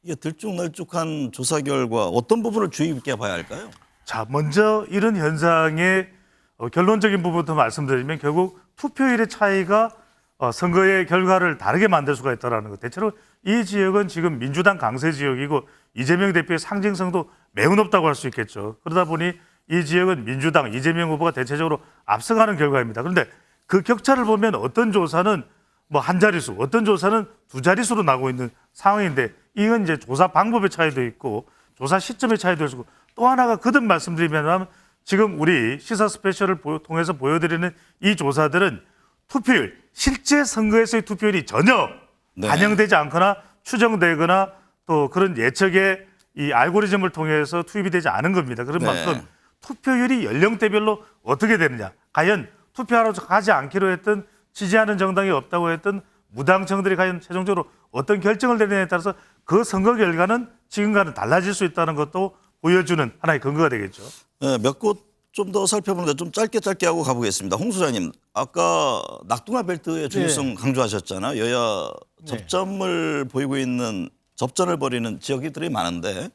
이게 들쭉날쭉한 조사 결과 어떤 부분을 주의 깊게 봐야 할까요? 자, 먼저 이런 현상의 결론적인 부분부터 말씀드리면 결국 투표율의 차이가 선거의 결과를 다르게 만들 수가 있다는 것. 대체로 이 지역은 지금 민주당 강세 지역이고 이재명 대표의 상징성도 매우 높다고 할 수 있겠죠. 그러다 보니 이 지역은 민주당 이재명 후보가 대체적으로 앞서가는 결과입니다. 그런데 그 격차를 보면 어떤 조사는 뭐 한 자릿수, 어떤 조사는 두 자릿수로 나고 있는 상황인데 이건 이제 조사 방법의 차이도 있고 조사 시점의 차이도 있고 또 하나가 거듭 말씀드리면 지금 우리 시사 스페셜을 통해서 보여드리는 이 조사들은 투표율, 실제 선거에서의 투표율이 전혀 네. 반영되지 않거나 추정되거나 또 그런 예측의 이 알고리즘을 통해서 투입이 되지 않은 겁니다. 그런 네. 만큼 투표율이 연령대별로 어떻게 되느냐. 과연 투표하러 가지 않기로 했던 지지하는 정당이 없다고 했던 무당층들이 과연 최종적으로 어떤 결정을 내리느냐에 따라서 그 선거 결과는 지금과는 달라질 수 있다는 것도 보여주는 하나의 근거가 되겠죠. 네, 몇 곳 좀 더 살펴보는데 좀 짧게 하고 가보겠습니다. 홍 소장님, 아까 낙동강 벨트의 중요성 강조하셨잖아요. 여야 접점을 보이고 있는 접전을 벌이는 지역들이 많은데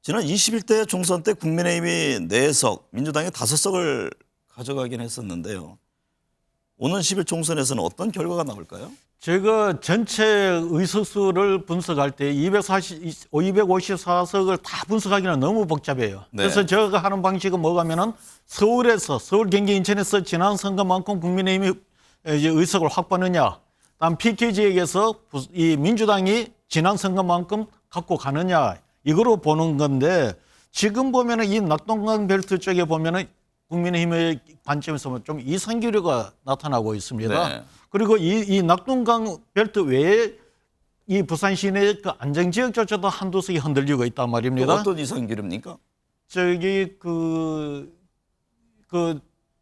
지난 21대 총선 때 국민의힘이 4석, 민주당이 5석을 가져가긴 했었는데요. 오는 10일 총선에서는 어떤 결과가 나올까요? 제가 전체 의석수를 분석할 때 254석을 다 분석하기는 너무 복잡해요. 네. 그래서 제가 하는 방식은 뭐냐면은 서울에서 서울, 경기, 인천에서 지난 선거만큼 국민의힘이 이제 의석을 확보하느냐, 다음 PK 지역에서 이 민주당이 지난 선거만큼 갖고 가느냐 이거로 보는 건데 지금 보면은 이 낙동강 벨트 쪽에 보면은 국민의힘의 관점에서 좀 이상기류가 나타나고 있습니다. 네. 그리고 이 낙동강 벨트 외에 이 부산 시내 그 안정지역조차도 한두 석이 흔들리고 있단 말입니다. 어떤 이상기류입니까? 저기 그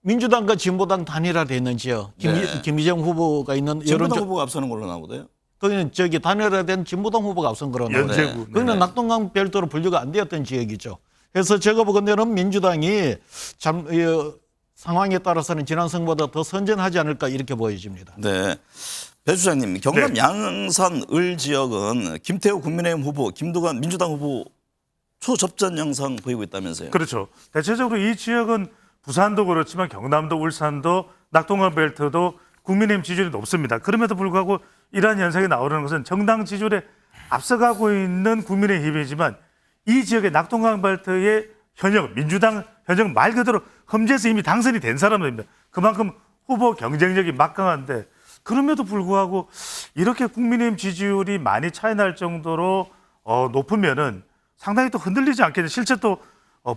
민주당과 진보당 단일화돼 있는 지역, 네. 김희정 후보가 있는 진보당 후보가 앞서는 걸로 나오대요. 거기는 저기 단일화된 진보당 후보가 앞선 거로 나오죠. 연제구. 거기는 낙동강 별도로 분류가 안 되었던 지역이죠. 그래서 제가 보건대는 민주당이 참 상황에 따라서는 지난 선거보다 더 선전하지 않을까 이렇게 보여집니다. 네. 배 주장님, 경남 네. 양산 을 지역은 김태호 국민의힘 후보, 김두관 민주당 후보 초접전 양상 보이고 있다면서요. 그렇죠. 대체적으로 이 지역은 부산도 그렇지만 경남도 울산도 낙동강 벨트도 국민의힘 지지율이 높습니다. 그럼에도 불구하고 이러한 현상이 나오는 것은 정당 지지율에 앞서가고 있는 국민의힘이지만 이 지역의 낙동강 벨트의 현역 민주당 현역 말 그대로 험지에서 이미 당선이 된 사람들입니다. 그만큼 후보 경쟁력이 막강한데 그럼에도 불구하고 이렇게 국민의힘 지지율이 많이 차이 날 정도로 높으면은 상당히 또 흔들리지 않겠냐. 실제 또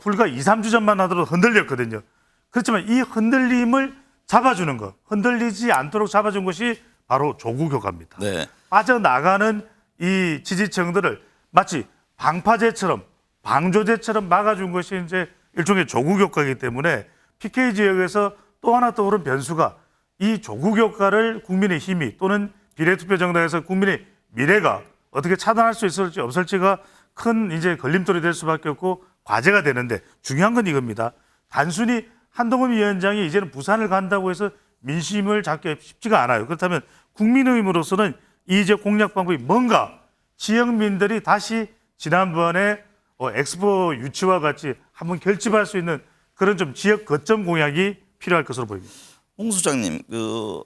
불과 2, 3주 전만 하더라도 흔들렸거든요. 그렇지만 이 흔들림을 잡아주는 것, 흔들리지 않도록 잡아준 것이 바로 조국 효과입니다. 네. 빠져나가는 이 지지층들을 마치 방파제처럼 방조제처럼 막아준 것이 이제 일종의 조국 효과이기 때문에 PK 지역에서 또 하나 떠오른 변수가 이 조국 효과를 국민의 힘이 또는 비례투표 정당에서 국민의 미래가 어떻게 차단할 수 있을지 없을지가 큰 이제 걸림돌이 될 수밖에 없고 과제가 되는데 중요한 건 이겁니다. 단순히 한동훈 위원장이 이제는 부산을 간다고 해서 민심을 잡기 쉽지가 않아요. 그렇다면 국민의힘으로서는 이 지역 공략 방법이 뭔가 지역민들이 다시 지난번에 엑스포 유치와 같이 한번 결집할 수 있는 그런 좀 지역 거점 공약이 필요할 것으로 보입니다. 홍 수장님,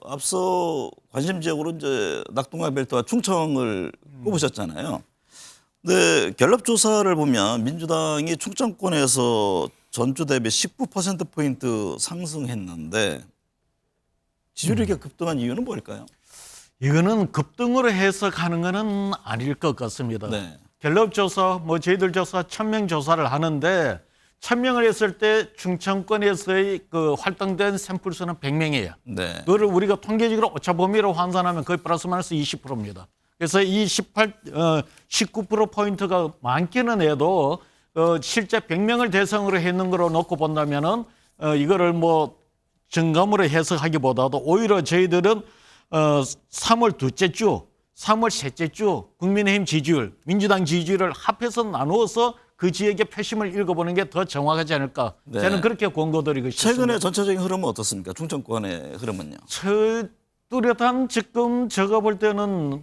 앞서 관심 지역으로 이제 낙동강 벨트와 충청을 꼽으셨잖아요. 근데 갤럽 조사를 보면 민주당이 충청권에서 전주 대비 19%포인트 상승했는데 지지율이 이렇게 급등한 이유는 뭘까요? 이거는 급등으로 해석하는 것은 아닐 것 같습니다. 네. 갤럽 조사, 저희들 조사 1000명 조사를 하는데 1000명을 했을 때 충청권에서의 그 활동된 샘플 수는 100명이에요. 네. 그거를 우리가 통계적으로 오차 범위로 환산하면 거의 플러스 마이너스 20%입니다. 그래서 이 19%포인트가 많기는 해도 실제 100명을 대상으로 했는 거로 놓고 본다면은 이거를 증감으로 해석하기보다도 오히려 저희들은 3월 둘째 주, 3월 셋째 주 국민의힘 지지율, 민주당 지지율을 합해서 나누어서 그 지역의 표심을 읽어보는 게 더 정확하지 않을까. 네. 저는 그렇게 권고드리고 싶습니다. 최근에 전체적인 흐름은 어떻습니까? 충청권의 흐름은요? 뚜렷한 지금 제가 볼 때는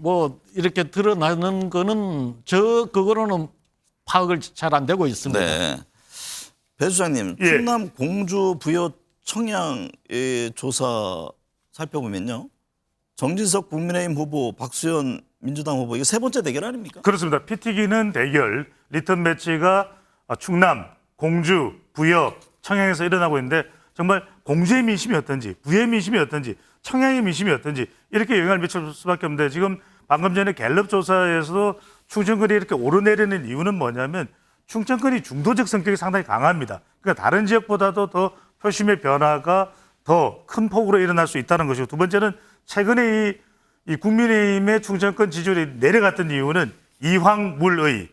이렇게 드러나는 거는 그거로는 파악을 잘 안 되고 있습니다. 네. 배 수장님, 예. 충남 공주 부여 청양의 조사 살펴보면요. 정진석 국민의힘 후보, 박수현 민주당 후보 이게 세 번째 대결 아닙니까? 그렇습니다. 피 튀기는 대결, 리턴 매치가 충남, 공주, 부여, 청양에서 일어나고 있는데 정말 공주의 민심이 어떤지, 부여의 민심이 어떤지, 청양의 민심이 어떤지 이렇게 영향을 미칠 수밖에 없는데 지금 방금 전에 갤럽 조사에서도 충청권이 이렇게 오르내리는 이유는 뭐냐면 충청권이 중도적 성격이 상당히 강합니다. 그러니까 다른 지역보다도 더 표심의 변화가 더 큰 폭으로 일어날 수 있다는 것이고 두 번째는 최근에 이 국민의힘의 충청권 지지율이 내려갔던 이유는 이황물의,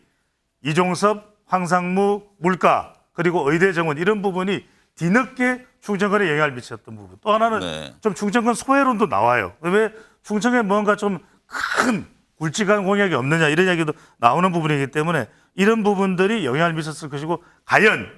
이종섭, 황상무, 물가 그리고 의대 정원 이런 부분이 뒤늦게 충청권에 영향을 미쳤던 부분. 또 하나는 네. 좀 충청권 소외론도 나와요. 왜 충청에 뭔가 좀 큰 굵직한 공약이 없느냐 이런 이야기도 나오는 부분이기 때문에 이런 부분들이 영향을 미쳤을 것이고 과연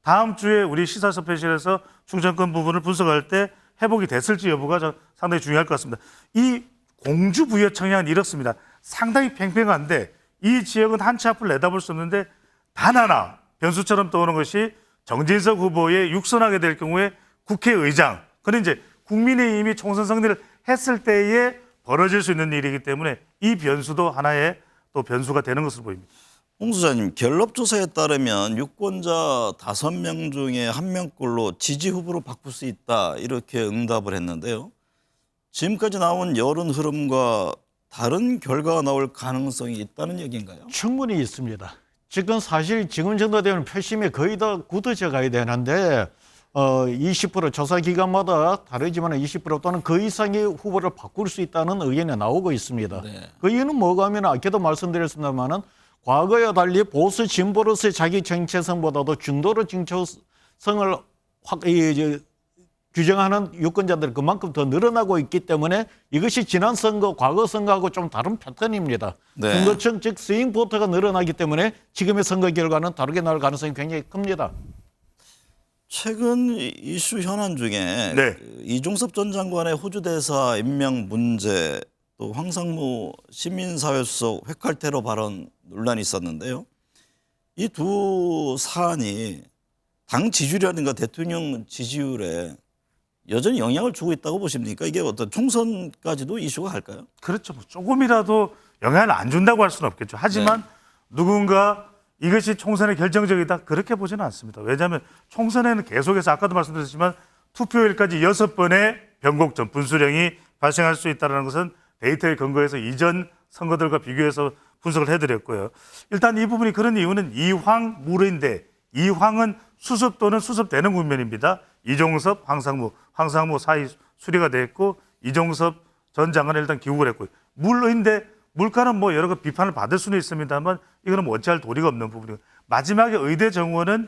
다음 주에 우리 시사서패실에서 충청권 부분을 분석할 때 회복이 됐을지 여부가 상당히 중요할 것 같습니다. 이 공주 부여 청양은 이렇습니다. 상당히 팽팽한데 이 지역은 한치 앞을 내다볼 수 없는데 단 하나 변수처럼 떠오르는 것이 정진석 후보의 육선하게 될 경우에 국회의장. 그는 이제 국민의힘이 총선 승리를 했을 때에 벌어질 수 있는 일이기 때문에 이 변수도 하나의 또 변수가 되는 것으로 보입니다. 홍 수장님, 갤럽 조사에 따르면 유권자 5명 중에 1명꼴로 지지 후보로 바꿀 수 있다 이렇게 응답을 했는데요. 지금까지 나온 여론 흐름과 다른 결과가 나올 가능성이 있다는 얘기인가요? 충분히 있습니다. 지금 사실 지금 정도 되면 표심이 거의 다 굳어져 가야 되는데 20% 조사 기간마다 다르지만 20% 또는 그 이상의 후보를 바꿀 수 있다는 의견이 나오고 있습니다. 네. 그 이유는 뭐가 하면 아까도 말씀드렸습니다만은 과거와 달리 보수 진보로서의 자기 정체성보다도 중도로 정체성을 규정하는 유권자들이 그만큼 더 늘어나고 있기 때문에 이것이 지난 선거, 과거 선거하고 좀 다른 패턴입니다. 네. 선거청 즉 스윙 보터가 늘어나기 때문에 지금의 선거 결과는 다르게 나올 가능성이 굉장히 큽니다. 최근 이슈 현안 중에 네. 그 이종섭 전 장관의 호주 대사 임명 문제, 또 황상무 시민사회수석 회칼 테러 발언 논란이 있었는데요. 이 두 사안이 당 지지율이라든가 대통령 지지율에 여전히 영향을 주고 있다고 보십니까? 이게 어떤 총선까지도 이슈가 갈까요? 그렇죠. 뭐 조금이라도 영향을 안 준다고 할 수는 없겠죠. 하지만 누군가 이것이 총선에 결정적이다 그렇게 보지는 않습니다. 왜냐하면 총선에는 계속해서 아까도 말씀드렸지만 투표일까지 6번의 변곡점 분수령이 발생할 수 있다는 것은 데이터에 근거해서 이전 선거들과 비교해서 분석을 해드렸고요. 일단 이 부분이 그런 이유는 이황 무르인데 이황은 수습 또는 수습되는 국면입니다. 이종섭, 황상무 사이 수리가 됐고 이종섭 전 장관은 일단 귀국을 했고요. 물인데 물가는 뭐 여러 가 비판을 받을 수는 있습니다만 이거는 원치 할 도리가 없는 부분이고 마지막에 의대 정원은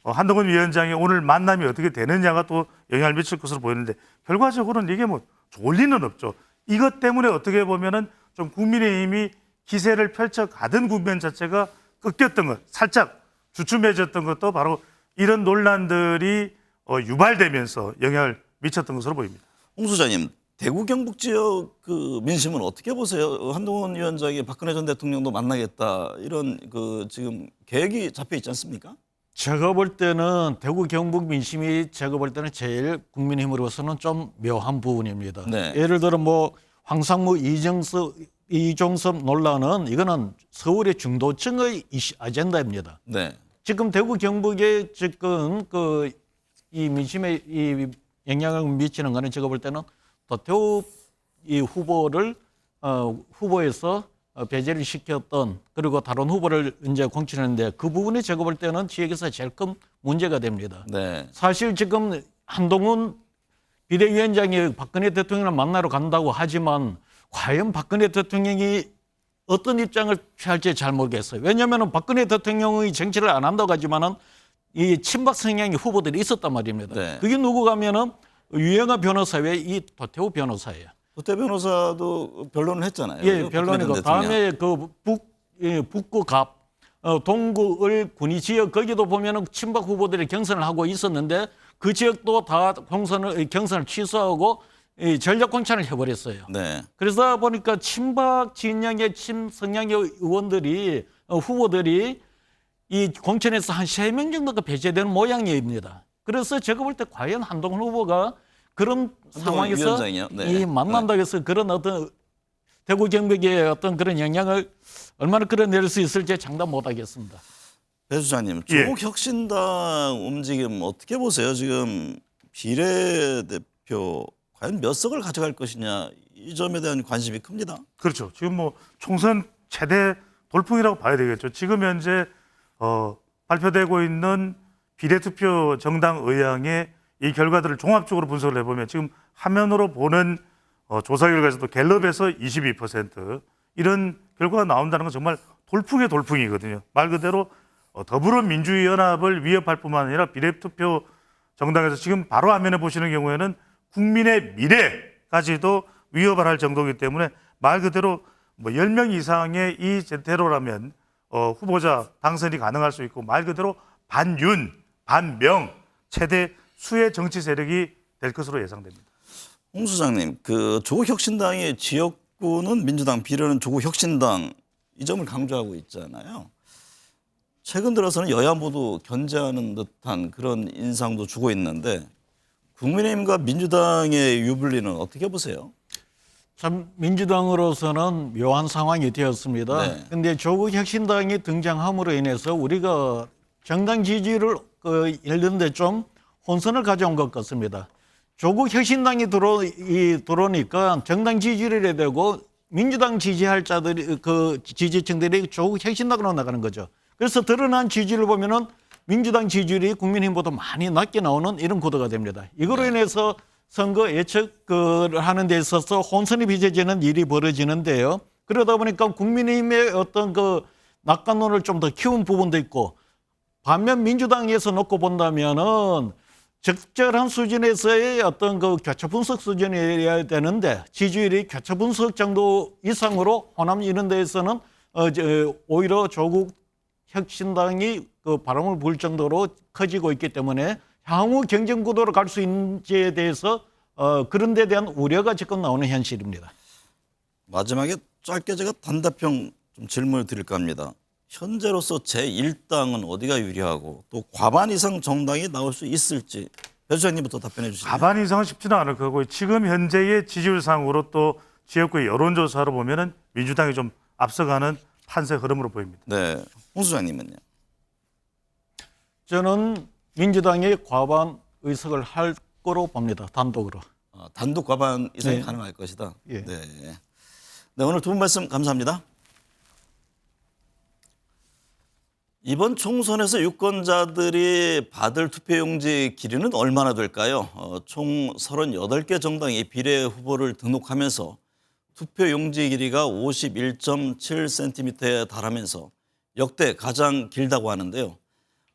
한동훈 위원장의 오늘 만남이 어떻게 되느냐가 또 영향을 미칠 것으로 보이는데 결과적으로는 이게 뭐 좋을 리는 없죠. 이것 때문에 어떻게 보면은 좀 국민의힘이 기세를 펼쳐가던 국면 자체가 꺾였던 것, 살짝 주춤해졌던 것도 바로 이런 논란들이 유발되면서 영향을 미쳤던 것으로 보입니다. 홍 소장님, 대구 경북 지역 그 민심은 어떻게 보세요? 한동훈 위원장이 박근혜 전 대통령도 만나겠다 이런 그 지금 계획이 잡혀 있지 않습니까? 제가 볼 때는 대구 경북 민심이 제가 볼 때는 제일 국민의힘으로서는 좀 묘한 부분입니다. 네. 예를 들어 뭐 황상무 이종섭 논란은 이거는 서울의 중도층의 아젠다입니다. 네. 지금 대구 경북에 지금 이 민심에 이 영향을 미치는 거는 제가 볼 때는 도태우 이 후보를 후보에서 배제를 시켰던 그리고 다른 후보를 이제 공천했는데 그 부분이 제가 볼 때는 지역에서 제일 큰 문제가 됩니다. 네. 사실 지금 한동훈 비대위원장이 박근혜 대통령을 만나러 간다고 하지만 과연 박근혜 대통령이 어떤 입장을 취할지 잘 모르겠어요. 왜냐하면 박근혜 대통령의 정치를 안 한다고 하지만은 이 친박 성향의 후보들이 있었단 말입니다. 네. 그게 누구가 하면은 유영하 변호사 외에 이 도태우 변호사예요. 도태 변호사도 변론을 했잖아요. 예, 변론이고 다음에 그 북구 갑 동구을 군위 지역 거기도 보면은 친박 후보들이 경선을 하고 있었는데 그 지역도 다 경선을 취소하고 이 전략 공천을 해버렸어요. 네. 그러다 보니까 친박 진영의 친성향의 의원들이 후보들이 이 공천에서 한 3명 정도가 배제되는 모양입니다. 그래서 제가 볼 때 과연 한동훈 후보가 그런 상황에서 위원장이요? 네. 이 만난다고 해서 그런 어떤 대구 경북의 어떤 그런 영향을 얼마나 끌어낼 수 있을지 장담 못하겠습니다. 배 수장님, 예. 조국 혁신당 움직임 어떻게 보세요? 지금 비례대표 과연 몇 석을 가져갈 것이냐 이 점에 대한 관심이 큽니다. 그렇죠. 지금 뭐 총선 최대 돌풍이라고 봐야 되겠죠. 지금 현재 발표되고 있는 비례투표 정당 의향의 이 결과들을 종합적으로 분석을 해보면 지금 화면으로 보는 조사 결과에서도 갤럽에서 22% 이런 결과가 나온다는 건 정말 돌풍의 돌풍이거든요. 말 그대로 더불어민주연합을 위협할 뿐만 아니라 비례투표 정당에서 지금 바로 화면에 보시는 경우에는 국민의 미래까지도 위협을 할 정도이기 때문에 말 그대로 뭐 10명 이상의 이 제테로라면 후보자 당선이 가능할 수 있고 말 그대로 반윤, 반명 최대 수의 정치 세력이 될 것으로 예상됩니다. 홍 수장님, 그 조국 혁신당의 지역구는 민주당, 비례는 조국 혁신당 이 점을 강조하고 있잖아요. 최근 들어서는 여야 모두 견제하는 듯한 그런 인상도 주고 있는데 국민의힘과 민주당의 유불리는 어떻게 보세요? 참 민주당으로서는 묘한 상황이 되었습니다. 네. 그런데 조국 혁신당이 등장함으로 인해서 우리가 정당 지지를 잃는데 좀 혼선을 가져온 것 같습니다. 조국 혁신당이 들어오니까 정당 지지율이 되고 민주당 지지할 자들이 그 지지층들이 조국 혁신당으로 나가는 거죠. 그래서 드러난 지지를 보면은 민주당 지지율이 국민의힘보다 많이 낮게 나오는 이런 구도가 됩니다. 이거로 인해서 선거 예측을 하는 데 있어서 혼선이 빚어지는 일이 벌어지는데요. 그러다 보니까 국민의힘의 어떤 그 낙관론을 좀 더 키운 부분도 있고 반면 민주당에서 놓고 본다면은 적절한 수준에서의 어떤 그 교차 분석 수준이어야 되는데 지지율이 교차 분석 정도 이상으로 호남 이런 데에서는 오히려 조국 혁신당이 그 바람을 불 정도로 커지고 있기 때문에 향후 경쟁 구도로 갈 수 있는지에 대해서 그런 데 대한 우려가 지금 나오는 현실입니다. 마지막에 짧게 제가 단답형 좀 질문을 드릴까 합니다. 현재로서 제1당은 어디가 유리하고 또 과반 이상 정당이 나올 수 있을지 배 소장님부터 답변해 주시죠. 과반 이상은 쉽지는 않을 거고 지금 현재의 지지율상으로 또 지역구의 여론조사로 보면은 민주당이 좀 앞서가는 판세 흐름으로 보입니다. 네, 홍 소장님은요? 저는 민주당이 과반 의석을 할 거로 봅니다. 단독으로. 단독 과반 이상이 네. 가능할 것이다. 예. 네. 네, 오늘 두 분 말씀 감사합니다. 이번 총선에서 유권자들이 받을 투표용지 길이는 얼마나 될까요? 총 38개 정당이 비례 후보를 등록하면서 투표용지 길이가 51.7cm에 달하면서 역대 가장 길다고 하는데요.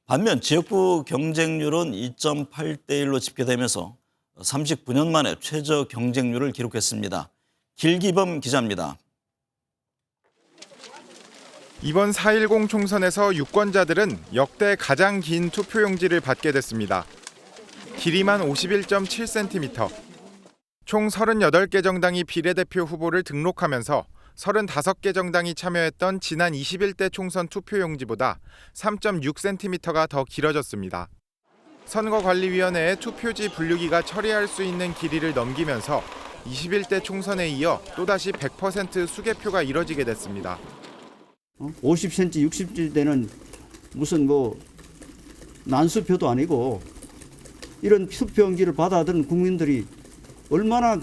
반면 지역구 경쟁률은 2.8대 1로 집계되면서 39년 만에 최저 경쟁률을 기록했습니다. 길기범 기자입니다. 이번 4.10 총선에서 유권자들은 역대 가장 긴 투표용지를 받게 됐습니다. 길이만 51.7cm. 총 38개 정당이 비례대표 후보를 등록하면서 35개 정당이 참여했던 지난 21대 총선 투표용지보다 3.6cm가 더 길어졌습니다. 선거관리위원회의 투표지 분류기가 처리할 수 있는 길이를 넘기면서 21대 총선에 이어 또다시 100% 수개표가 이뤄지게 됐습니다. 50cm, 60cm대는 무슨 난수표도 아니고 이런 투표용지를 받아들은 국민들이 얼마나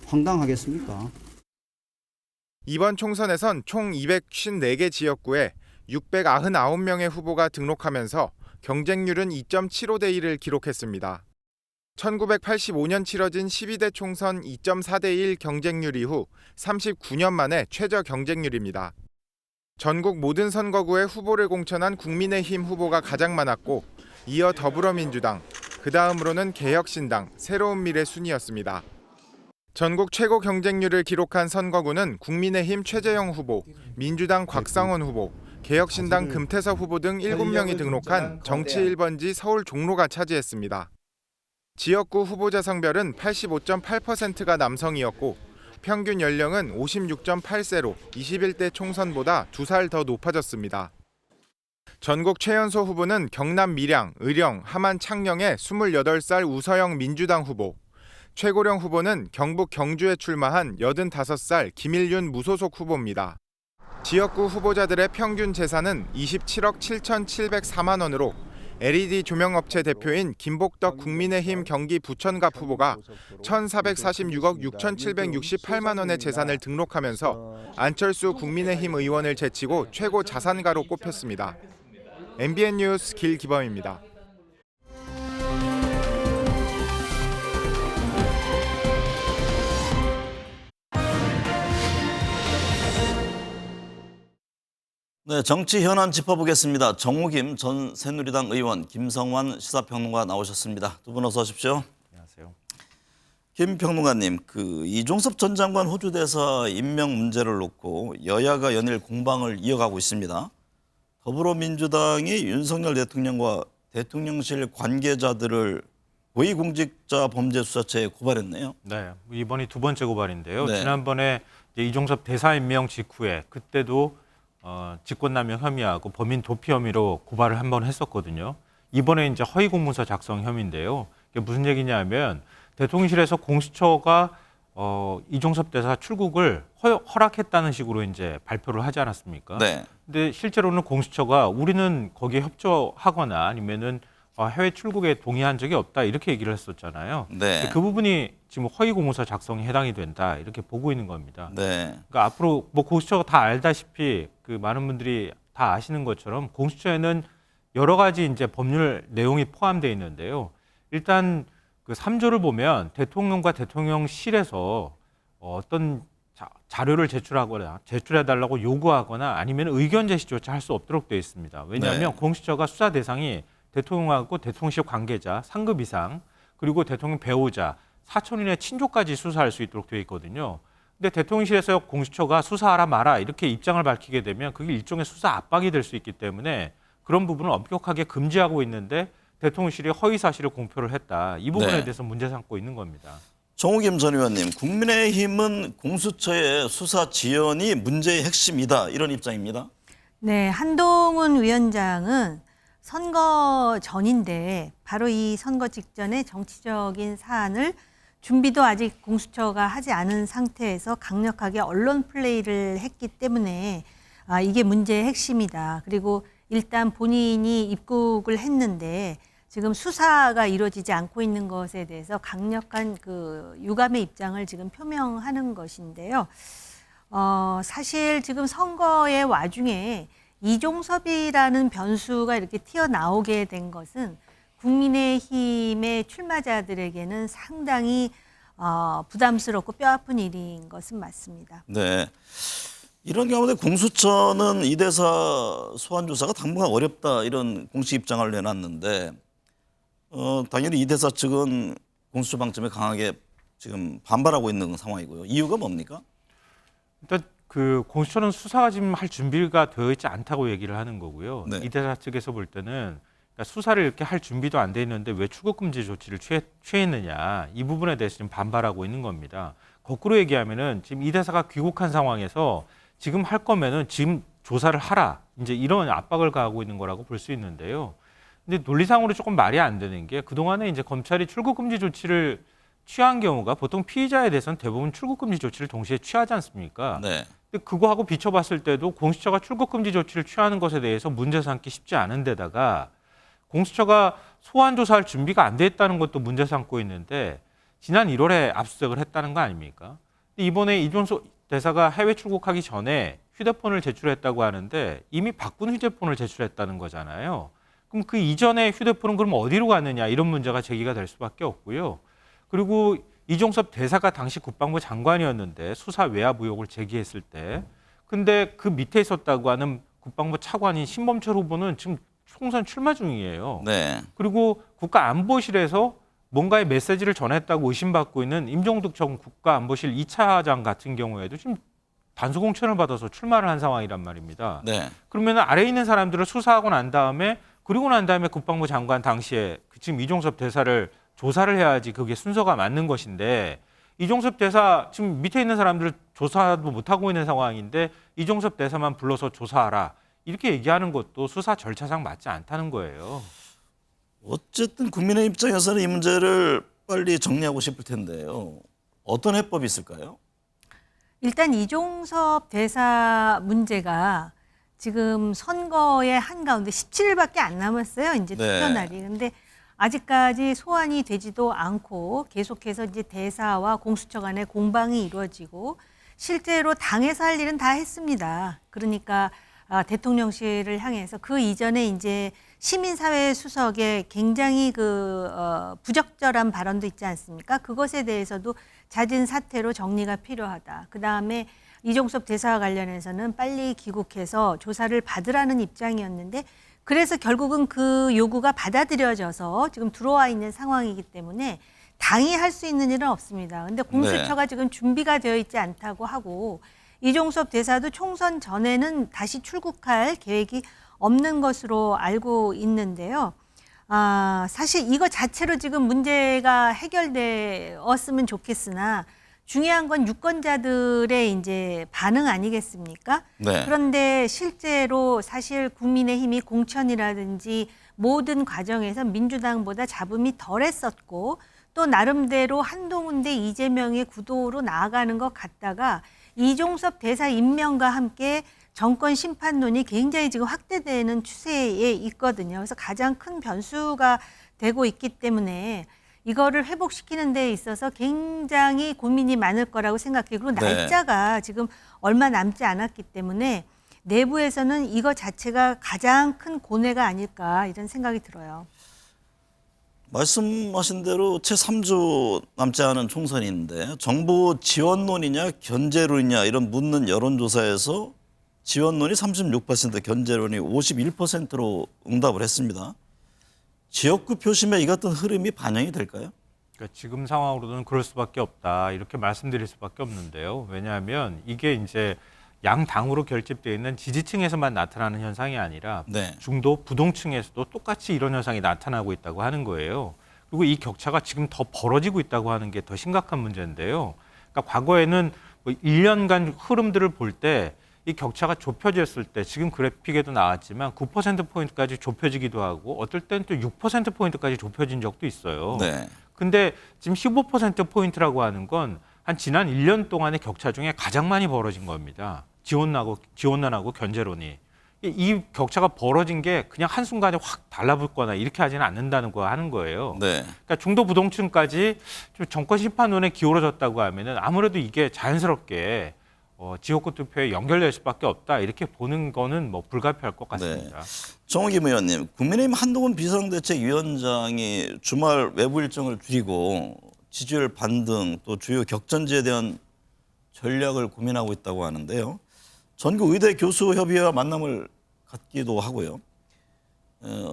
황당하겠습니까? 이번 총선에선 총 254개 지역구에 699명의 후보가 등록하면서 경쟁률은 2.75대 1을 기록했습니다. 1985년 치러진 12대 총선 2.4대 1 경쟁률 이후 39년 만에 최저 경쟁률입니다. 전국 모든 선거구에 후보를 공천한 국민의힘 후보가 가장 많았고 이어 더불어민주당, 그 다음으로는 개혁신당, 새로운미래 순이었습니다. 전국 최고 경쟁률을 기록한 선거구는 국민의힘 최재형 후보, 민주당 곽상원 후보, 개혁신당 금태섭 후보 등 7명이 등록한 정치 1번지 서울 종로가 차지했습니다. 지역구 후보자 성별은 85.8%가 남성이었고 평균 연령은 56.8세로 21대 총선보다 2살 더 높아졌습니다. 전국 최연소 후보는 경남 밀양, 의령, 함안 창녕의 28살 우서영 민주당 후보, 최고령 후보는 경북 경주에 출마한 85살 김일윤 무소속 후보입니다. 지역구 후보자들의 평균 재산은 27억 7,704만 원으로 LED 조명업체 대표인 김복덕 국민의힘 경기 부천갑 후보가 1,446억 6,768만 원의 재산을 등록하면서 안철수 국민의힘 의원을 제치고 최고 자산가로 꼽혔습니다. MBN 뉴스 길기범입니다. 네, 정치 현안 짚어보겠습니다. 정우김 전 새누리당 의원, 김성환 시사평론가 나오셨습니다. 두 분 어서 오십시오. 안녕하세요. 김 평론가님, 이종섭 전 장관 호주 대사 임명 문제를 놓고 여야가 연일 공방을 이어가고 있습니다. 더불어민주당이 윤석열 대통령과 대통령실 관계자들을 고위공직자 범죄수사처에 고발했네요. 네, 이번이 두 번째 고발인데요. 네. 지난번에 이종섭 대사 임명 직후에 그때도 직권남용 혐의하고 범인 도피 혐의로 고발을 한 번 했었거든요. 이번에 이제 허위 공문서 작성 혐의인데요. 이게 무슨 얘기냐면 대통령실에서 공수처가 이종섭 대사 출국을 허락했다는 식으로 이제 발표를 하지 않았습니까? 네. 근데 실제로는 공수처가 우리는 거기에 협조하거나 아니면은 해외 출국에 동의한 적이 없다 이렇게 얘기를 했었잖아요. 네. 그 부분이 지금 허위 공문서 작성에 해당이 된다 이렇게 보고 있는 겁니다. 네. 그러니까 앞으로 공수처가 다 알다시피 많은 분들이 다 아시는 것처럼 공수처에는 여러 가지 이제 법률 내용이 포함되어 있는데요. 일단 3조를 보면 대통령과 대통령실에서 어떤 자료를 제출해달라고 요구하거나 아니면 의견 제시조차 할 수 없도록 되어 있습니다. 왜냐하면 네. 공수처가 수사 대상이 대통령하고 대통령실 관계자, 상급 이상, 그리고 대통령 배우자, 사촌인의 친족까지 수사할 수 있도록 되어 있거든요. 근데 대통령실에서 공수처가 수사하라 마라 이렇게 입장을 밝히게 되면 그게 일종의 수사 압박이 될 수 있기 때문에 그런 부분을 엄격하게 금지하고 있는데 대통령실이 허위 사실을 공표를 했다. 이 부분에 네. 대해서 문제 삼고 있는 겁니다. 정우김 전 의원님, 국민의힘은 공수처의 수사 지연이 문제의 핵심이다 이런 입장입니다. 네, 한동훈 위원장은 선거 전인데 바로 이 선거 직전에 정치적인 사안을 준비도 아직 공수처가 하지 않은 상태에서 강력하게 언론 플레이를 했기 때문에 이게 문제의 핵심이다. 그리고 일단 본인이 입국을 했는데 지금 수사가 이루어지지 않고 있는 것에 대해서 강력한 그 유감의 입장을 지금 표명하는 것인데요. 사실 지금 선거의 와중에 이종섭이라는 변수가 이렇게 튀어나오게 된 것은 국민의힘의 출마자들에게는 상당히 부담스럽고 뼈아픈 일인 것은 맞습니다. 네. 이런 가운데 공수처는 이 대사 소환 조사가 당분간 어렵다 이런 공식 입장을 내놨는데 당연히 이 대사 측은 공수처 방침에 강하게 지금 반발하고 있는 상황이고요. 이유가 뭡니까? 일단 그 공수처는 수사가 지금 할 준비가 되어 있지 않다고 얘기를 하는 거고요. 네. 이 대사 측에서 볼 때는 그러니까 수사를 이렇게 할 준비도 안 돼 있는데 왜 출국금지 조치를 취했느냐 이 부분에 대해서 지금 반발하고 있는 겁니다. 거꾸로 얘기하면은 지금 이 대사가 귀국한 상황에서 지금 할 거면은 지금 조사를 하라 이제 이런 압박을 가하고 있는 거라고 볼 수 있는데요. 근데 논리상으로 조금 말이 안 되는 게 그동안에 이제 검찰이 출국금지 조치를 취한 경우가 보통 피의자에 대해서는 대부분 출국금지 조치를 동시에 취하지 않습니까? 네. 근데 그거하고 비춰봤을 때도 공수처가 출국금지 조치를 취하는 것에 대해서 문제 삼기 쉽지 않은 데다가 공수처가 소환 조사할 준비가 안 돼 있다는 것도 문제 삼고 있는데 지난 1월에 압수수색을 했다는 거 아닙니까? 근데 이번에 이종섭 대사가 해외 출국하기 전에 휴대폰을 제출했다고 하는데 이미 바꾼 휴대폰을 제출했다는 거잖아요. 그럼 그 이전에 휴대폰은 그럼 어디로 갔느냐 이런 문제가 제기가 될 수밖에 없고요. 그리고 이종섭 대사가 당시 국방부 장관이었는데 수사 외압 의혹을 제기했을 때 근데 그 밑에 있었다고 하는 국방부 차관인 신범철 후보는 지금 총선 출마 중이에요. 네. 그리고 국가안보실에서 뭔가의 메시지를 전했다고 의심받고 있는 임종득 전 국가안보실 2차장 같은 경우에도 지금 단수공천을 받아서 출마를 한 상황이란 말입니다. 네. 그러면 아래에 있는 사람들을 수사하고 난 다음에 그리고 난 다음에 국방부 장관 당시에 지금 이종섭 대사를 조사를 해야지 그게 순서가 맞는 것인데 이종섭 대사 지금 밑에 있는 사람들을 조사도 못하고 있는 상황인데 이종섭 대사만 불러서 조사하라 이렇게 얘기하는 것도 수사 절차상 맞지 않다는 거예요. 어쨌든 국민의 입장에서는 이 문제를 빨리 정리하고 싶을 텐데요. 어떤 해법이 있을까요? 일단 이종섭 대사 문제가 지금 선거의 한가운데 17일밖에 안 남았어요. 이제 네. 투표 날이. 근데 아직까지 소환이 되지도 않고 계속해서 이제 대사와 공수처 간의 공방이 이루어지고 실제로 당에서 할 일은 다 했습니다. 그러니까 대통령실을 향해서 그 이전에 이제 시민사회 수석의 굉장히 부적절한 발언도 있지 않습니까? 그것에 대해서도 잦은 사태로 정리가 필요하다. 그 다음에 이종섭 대사와 관련해서는 빨리 귀국해서 조사를 받으라는 입장이었는데 그래서 결국은 그 요구가 받아들여져서 지금 들어와 있는 상황이기 때문에 당이 할 수 있는 일은 없습니다. 근데 공수처가 지금 준비가 되어 있지 않다고 하고 이종섭 대사도 총선 전에는 다시 출국할 계획이 없는 것으로 알고 있는데요. 사실 이거 자체로 지금 문제가 해결되었으면 좋겠으나 중요한 건 유권자들의 이제 반응 아니겠습니까? 네. 그런데 실제로 사실 국민의힘이 공천이라든지 모든 과정에서 민주당보다 잡음이 덜했었고 또 나름대로 한동훈 대 이재명의 구도로 나아가는 것 같다가 이종섭 대사 임명과 함께 정권 심판론이 굉장히 지금 확대되는 추세에 있거든요. 그래서 가장 큰 변수가 되고 있기 때문에 이거를 회복시키는 데 있어서 굉장히 고민이 많을 거라고 생각해요. 그리고 날짜가 지금 얼마 남지 않았기 때문에 내부에서는 이거 자체가 가장 큰 고뇌가 아닐까 이런 생각이 들어요. 말씀하신 대로 채 3주 남지 않은 총선인데 정부 지원론이냐 견제론이냐 이런 묻는 여론조사에서 지원론이 36%, 견제론이 51%로 응답을 했습니다. 지역구 표심에 이 같은 흐름이 반영이 될까요? 그러니까 지금 상황으로는 그럴 수밖에 없다 이렇게 말씀드릴 수밖에 없는데요. 왜냐하면 이게 이제 양 당으로 결집되어 있는 지지층에서만 나타나는 현상이 아니라 네. 중도 부동층에서도 똑같이 이런 현상이 나타나고 있다고 하는 거예요. 그리고 이 격차가 지금 더 벌어지고 있다고 하는 게 더 심각한 문제인데요. 그러니까 과거에는 뭐 1년간 흐름들을 볼 때 이 격차가 좁혀졌을 때 지금 그래픽에도 나왔지만 9%포인트까지 좁혀지기도 하고 어떨 때는 또 6%포인트까지 좁혀진 적도 있어요. 네. 근데 지금 15%포인트라고 하는 건 한 지난 1년 동안의 격차 중에 가장 많이 벌어진 겁니다. 지원난하고 견제론이. 이 격차가 벌어진 게 그냥 한순간에 확 달라붙거나 이렇게 하지는 않는다는 거 하는 거예요. 네. 그러니까 중도 부동층까지 좀 정권 심판론에 기울어졌다고 하면은 아무래도 이게 자연스럽게 지역구 투표에 연결될 수밖에 없다 이렇게 보는 거는 뭐 불가피할 것 같습니다. 정호김 의원님, 국민의힘 한동훈 비상대책위원장이 주말 외부 일정을 줄이고 지지율 반등 또 주요 격전지에 대한 전략을 고민하고 있다고 하는데요. 전국 의대 교수 협의회와 만남을 갖기도 하고요.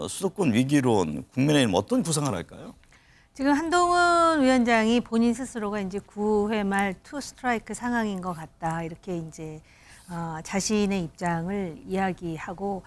수도권 위기론 국민의힘 어떤 구상을 할까요? 지금 한동훈 위원장이 본인 스스로가 이제 9회 말 투 스트라이크 상황인 것 같다 이렇게 이제 자신의 입장을 이야기하고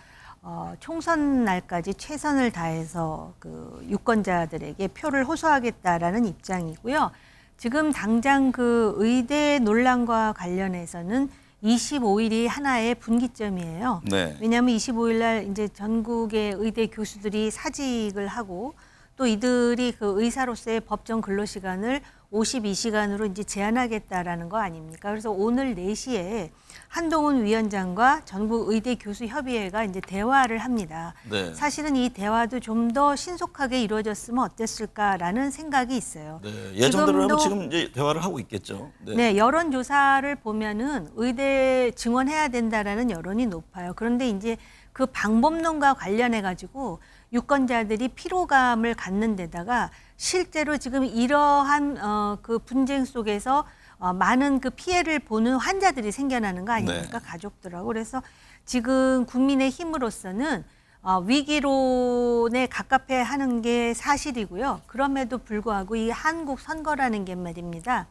총선 날까지 최선을 다해서 그 유권자들에게 표를 호소하겠다라는 입장이고요. 지금 당장 그 의대 논란과 관련해서는 25일이 하나의 분기점이에요. 네. 왜냐하면 25일 날 이제 전국의 의대 교수들이 사직을 하고 또 이들이 그 의사로서의 법정 근로시간을 52시간으로 이제 제한하겠다라는 거 아닙니까? 그래서 오늘 4시에 한동훈 위원장과 전국 의대 교수 협의회가 이제 대화를 합니다. 네. 사실은 이 대화도 좀 더 신속하게 이루어졌으면 어땠을까라는 생각이 있어요. 네. 예정대로라면 지금도 지금 이제 대화를 하고 있겠죠. 네, 여론조사를 보면은 의대 증원해야 된다라는 여론이 높아요. 그런데 이제 그 방법론과 관련해 가지고 유권자들이 피로감을 갖는 데다가 실제로 지금 이러한 그 분쟁 속에서 많은 그 피해를 보는 환자들이 생겨나는 거 아닙니까? 네. 가족들하고. 그래서 지금 국민의 힘으로서는 위기론에 가깝게 하는 게 사실이고요. 그럼에도 불구하고 이 한국 선거라는 게 말입니다.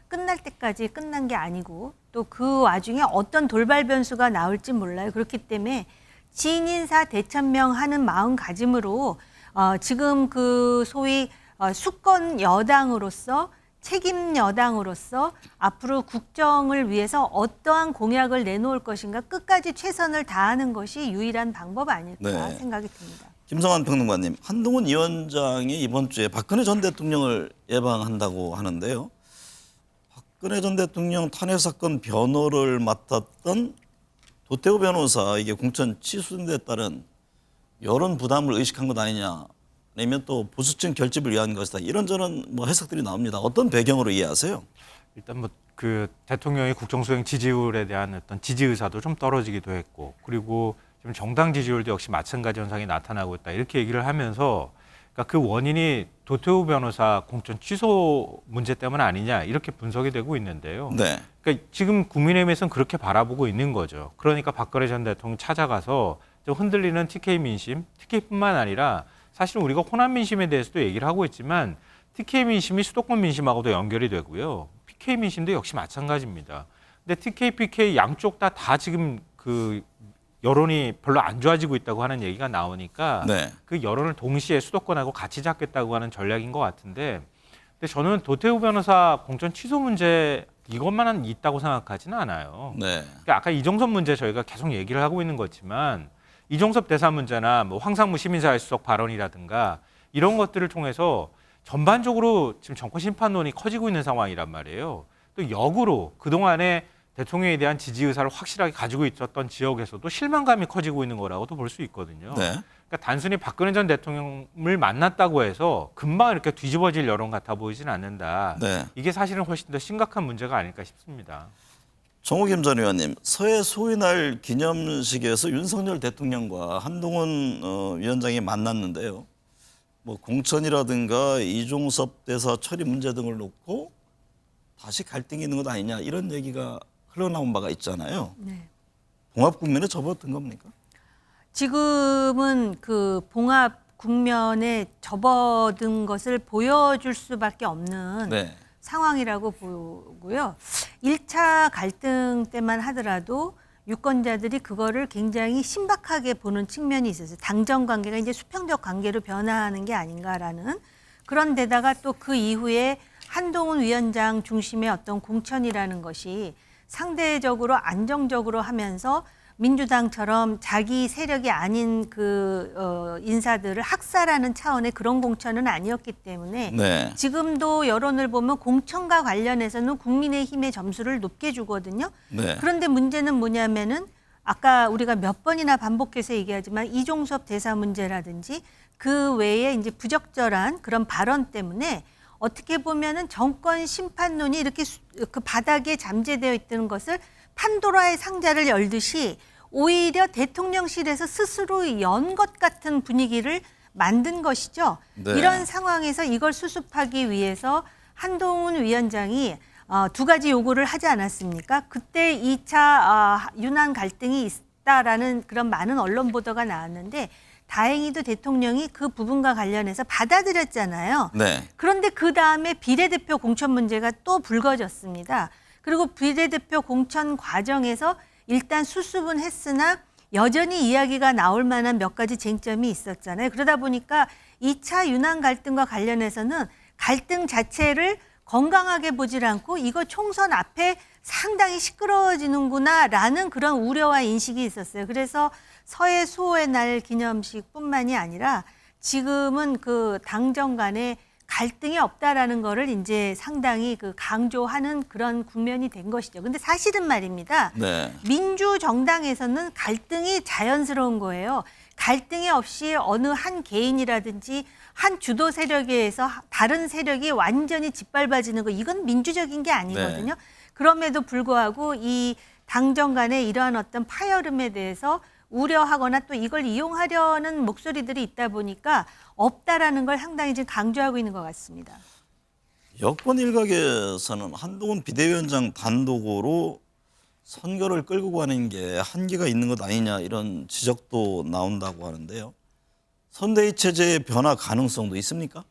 끝날 때까지 끝난 게 아니고 또 그 와중에 어떤 돌발 변수가 나올지 몰라요. 그렇기 때문에 진인사 대천명하는 마음가짐으로 지금 그 소위 수권 여당으로서 책임 여당으로서 앞으로 국정을 위해서 어떠한 공약을 내놓을 것인가 끝까지 최선을 다하는 것이 유일한 방법 아닐까 네. 생각이 듭니다. 김성환 평론가님, 한동훈 위원장이 이번 주에 박근혜 전 대통령을 예방한다고 하는데요. 박근혜 전 대통령 탄핵 사건 변호를 맡았던 도태우 변호사 이게 공천 취소된 데 따른 여론 부담을 의식한 것 아니냐, 아니면 또 보수층 결집을 위한 것이다, 이런저런 뭐 해석들이 나옵니다. 어떤 배경으로 이해하세요? 일단 뭐 그 대통령의 국정수행 지지율에 대한 어떤 지지 의사도 좀 떨어지기도 했고, 그리고 지금 정당 지지율도 역시 마찬가지 현상이 나타나고 있다 이렇게 얘기를 하면서, 그러니까 그 원인이 도태우 변호사 공천 취소 문제 때문 아니냐 이렇게 분석이 되고 있는데요. 네. 그러니까 지금 국민의힘에서는 그렇게 바라보고 있는 거죠. 그러니까 박근혜 전 대통령 찾아가서 좀 흔들리는 TK 민심, TK뿐만 아니라 사실 우리가 호남 민심에 대해서도 얘기를 하고 있지만 TK 민심이 수도권 민심하고도 연결이 되고요. PK 민심도 역시 마찬가지입니다. 근데 TK, PK 양쪽 다 지금 그 여론이 별로 안 좋아지고 있다고 하는 얘기가 나오니까 네. 그 여론을 동시에 수도권하고 같이 잡겠다고 하는 전략인 것 같은데, 근데 저는 도태우 변호사 공천 취소 문제 이것만 있다고 생각하지는 않아요. 네. 그러니까 아까 이종섭 문제 저희가 계속 얘기를 하고 있는 거지만 이종섭 대사 문제나 뭐 황상무 시민사회 수석 발언이라든가 이런 것들을 통해서 전반적으로 지금 정권 심판론이 커지고 있는 상황이란 말이에요. 또 역으로 그동안에 대통령에 대한 지지 의사를 확실하게 가지고 있었던 지역에서도 실망감이 커지고 있는 거라고도 볼 수 있거든요. 네. 그러니까 단순히 박근혜 전 대통령을 만났다고 해서 금방 이렇게 뒤집어질 여론 같아 보이진 않는다. 네. 이게 사실은 훨씬 더 심각한 문제가 아닐까 싶습니다. 정호김 전 의원님, 서해 소위날 기념식에서 윤석열 대통령과 한동훈 위원장이 만났는데요. 뭐 공천이라든가 이종섭 대사 처리 문제 등을 놓고 다시 갈등이 있는 것 아니냐, 이런 얘기가 흘러나온 바가 있잖아요. 네. 봉합국면에 접어든 겁니까? 지금은 그 봉합 국면에 접어든 것을 보여줄 수밖에 없는 네. 상황이라고 보고요. 1차 갈등 때만 하더라도 유권자들이 그거를 굉장히 신박하게 보는 측면이 있었어요. 당정 관계가 이제 수평적 관계로 변화하는 게 아닌가라는. 그런데다가 또 그 이후에 한동훈 위원장 중심의 어떤 공천이라는 것이 상대적으로 안정적으로 하면서 민주당처럼 자기 세력이 아닌 인사들을 학살하는 차원의 그런 공천은 아니었기 때문에 네. 지금도 여론을 보면 공천과 관련해서는 국민의힘의 점수를 높게 주거든요. 네. 그런데 문제는 뭐냐면은 아까 우리가 몇 번이나 반복해서 얘기하지만 이종섭 대사 문제라든지 그 외에 이제 부적절한 그런 발언 때문에 어떻게 보면은 정권 심판론이 이렇게 그 바닥에 잠재되어 있는 것을 판도라의 상자를 열듯이 오히려 대통령실에서 스스로 연 것 같은 분위기를 만든 것이죠. 네. 이런 상황에서 이걸 수습하기 위해서 한동훈 위원장이 두 가지 요구를 하지 않았습니까? 그때 2차 윤한 갈등이 있다라는 그런 많은 언론 보도가 나왔는데 다행히도 대통령이 그 부분과 관련해서 받아들였잖아요. 네. 그런데 그 다음에 비례대표 공천 문제가 또 불거졌습니다. 그리고 비례대표 공천 과정에서 일단 수습은 했으나 여전히 이야기가 나올 만한 몇 가지 쟁점이 있었잖아요. 그러다 보니까 2차 윤한 갈등과 관련해서는 갈등 자체를 건강하게 보질 않고 이거 총선 앞에 상당히 시끄러워지는구나라는 그런 우려와 인식이 있었어요. 그래서 서해 수호의 날 기념식뿐만이 아니라 지금은 그 당정 간에 갈등이 없다라는 거를 이제 상당히 그 강조하는 그런 국면이 된 것이죠. 근데 사실은 말입니다. 네. 민주정당에서는 갈등이 자연스러운 거예요. 갈등이 없이 어느 한 개인이라든지 한 주도 세력에 의해서 다른 세력이 완전히 짓밟아지는 거 이건 민주적인 게 아니거든요. 그럼에도 불구하고 이 당정 간의 이러한 어떤 파열음에 대해서 우려하거나 또 이걸 이용하려는 목소리들이 있다 보니까 없다라는 걸 상당히 지금 강조하고 있는 것 같습니다. 여권 일각에서는 한동훈 비대위원장 단독으로 선거를 끌고 가는 게 한계가 있는 것 아니냐 이런 지적도 나온다고 하는데요. 선대위 체제의 변화 가능성도 있습니까?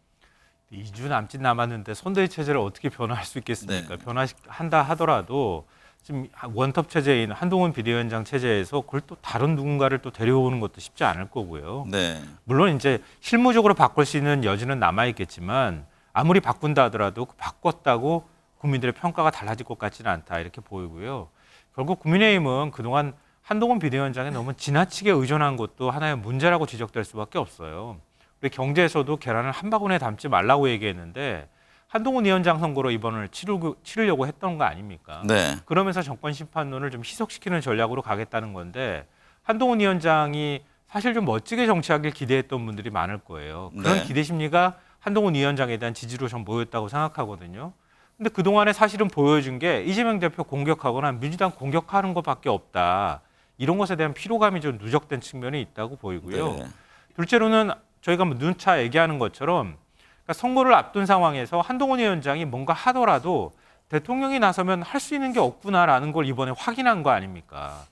2주 남짓 남았는데 선대위 체제를 어떻게 변화할 수 있겠습니까? 네. 변화한다 하더라도 지금 원톱 체제인 한동훈 비대위원장 체제에서 그걸 또 다른 누군가를 또 데려오는 것도 쉽지 않을 거고요. 네. 물론 이제 실무적으로 바꿀 수 있는 여지는 남아 있겠지만 아무리 바꾼다 하더라도 그 바꿨다고 국민들의 평가가 달라질 것 같지는 않다 이렇게 보이고요. 결국 국민의힘은 그동안 한동훈 비대위원장에 너무 지나치게 의존한 것도 하나의 문제라고 지적될 수밖에 없어요. 우리 경제에서도 계란을 한 바구니에 담지 말라고 얘기했는데 한동훈 위원장 선거로 이번을 치르려고 했던 거 아닙니까? 네. 그러면서 정권 심판론을 좀 희석시키는 전략으로 가겠다는 건데 한동훈 위원장이 사실 좀 멋지게 정치하길 기대했던 분들이 많을 거예요. 그런 네. 기대 심리가 한동훈 위원장에 대한 지지로 전 모였다고 생각하거든요. 근데 그동안에 사실은 보여준 게 이재명 대표 공격하거나 민주당 공격하는 것밖에 없다. 이런 것에 대한 피로감이 좀 누적된 측면이 있다고 보이고요. 네. 둘째로는 저희가 뭐 눈차 얘기하는 것처럼 그러니까 선거를 앞둔 상황에서 한동훈 위원장이 뭔가 하더라도 대통령이 나서면 할 수 있는 게 없구나라는 걸 이번에 확인한 거 아닙니까?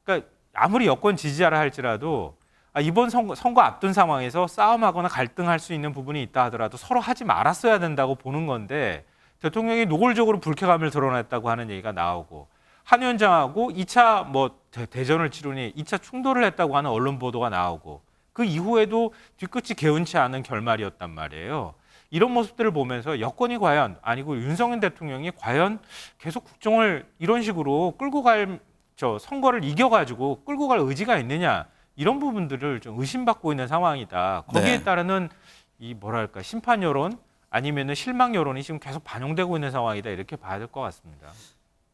그러니까 아무리 여권 지지자라 할지라도 이번 선거 앞둔 상황에서 싸움하거나 갈등할 수 있는 부분이 있다 하더라도 서로 하지 말았어야 된다고 보는 건데 대통령이 노골적으로 불쾌감을 드러냈다고 하는 얘기가 나오고 한 위원장하고 2차 뭐 대전을 치르니 2차 충돌을 했다고 하는 언론 보도가 나오고 그 이후에도 뒤끝이 개운치 않은 결말이었단 말이에요. 이런 모습들을 보면서 여권이 과연 아니고 윤석열 대통령이 과연 계속 국정을 이런 식으로 끌고 갈 선거를 이겨가지고 끌고 갈 의지가 있느냐 이런 부분들을 좀 의심받고 있는 상황이다. 거기에 네. 따르는 이 뭐랄까 심판 여론 아니면은 실망 여론이 지금 계속 반영되고 있는 상황이다 이렇게 봐야 될 것 같습니다.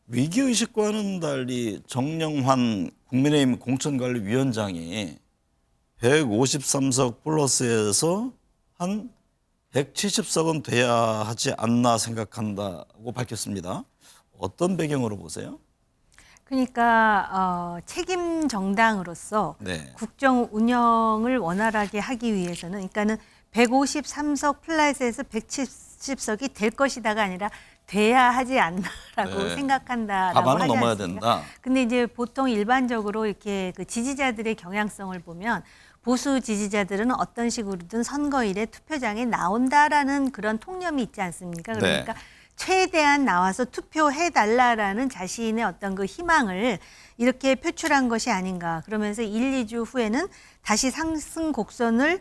위기의식과는 달리 정영환 국민의힘 공천관리위원장이 153석 플러스에서 한 170석은 돼야 하지 않나 생각한다고 밝혔습니다. 어떤 배경으로 보세요? 그러니까 책임 정당으로서 네. 국정 운영을 원활하게 하기 위해서는 그러니까는 153석 플러스에서 170석이 될 것이다가 아니라 돼야 하지 않나라고 네. 생각한다라고 과반은 하지 넘어야 않습니까? 된다. 근데 이제 보통 일반적으로 이렇게 그 지지자들의 경향성을 보면 보수 지지자들은 어떤 식으로든 선거일에 투표장에 나온다라는 그런 통념이 있지 않습니까? 그러니까 최대한 나와서 투표해달라라는 자신의 어떤 그 희망을 이렇게 표출한 것이 아닌가. 그러면서 1, 2주 후에는 다시 상승 곡선을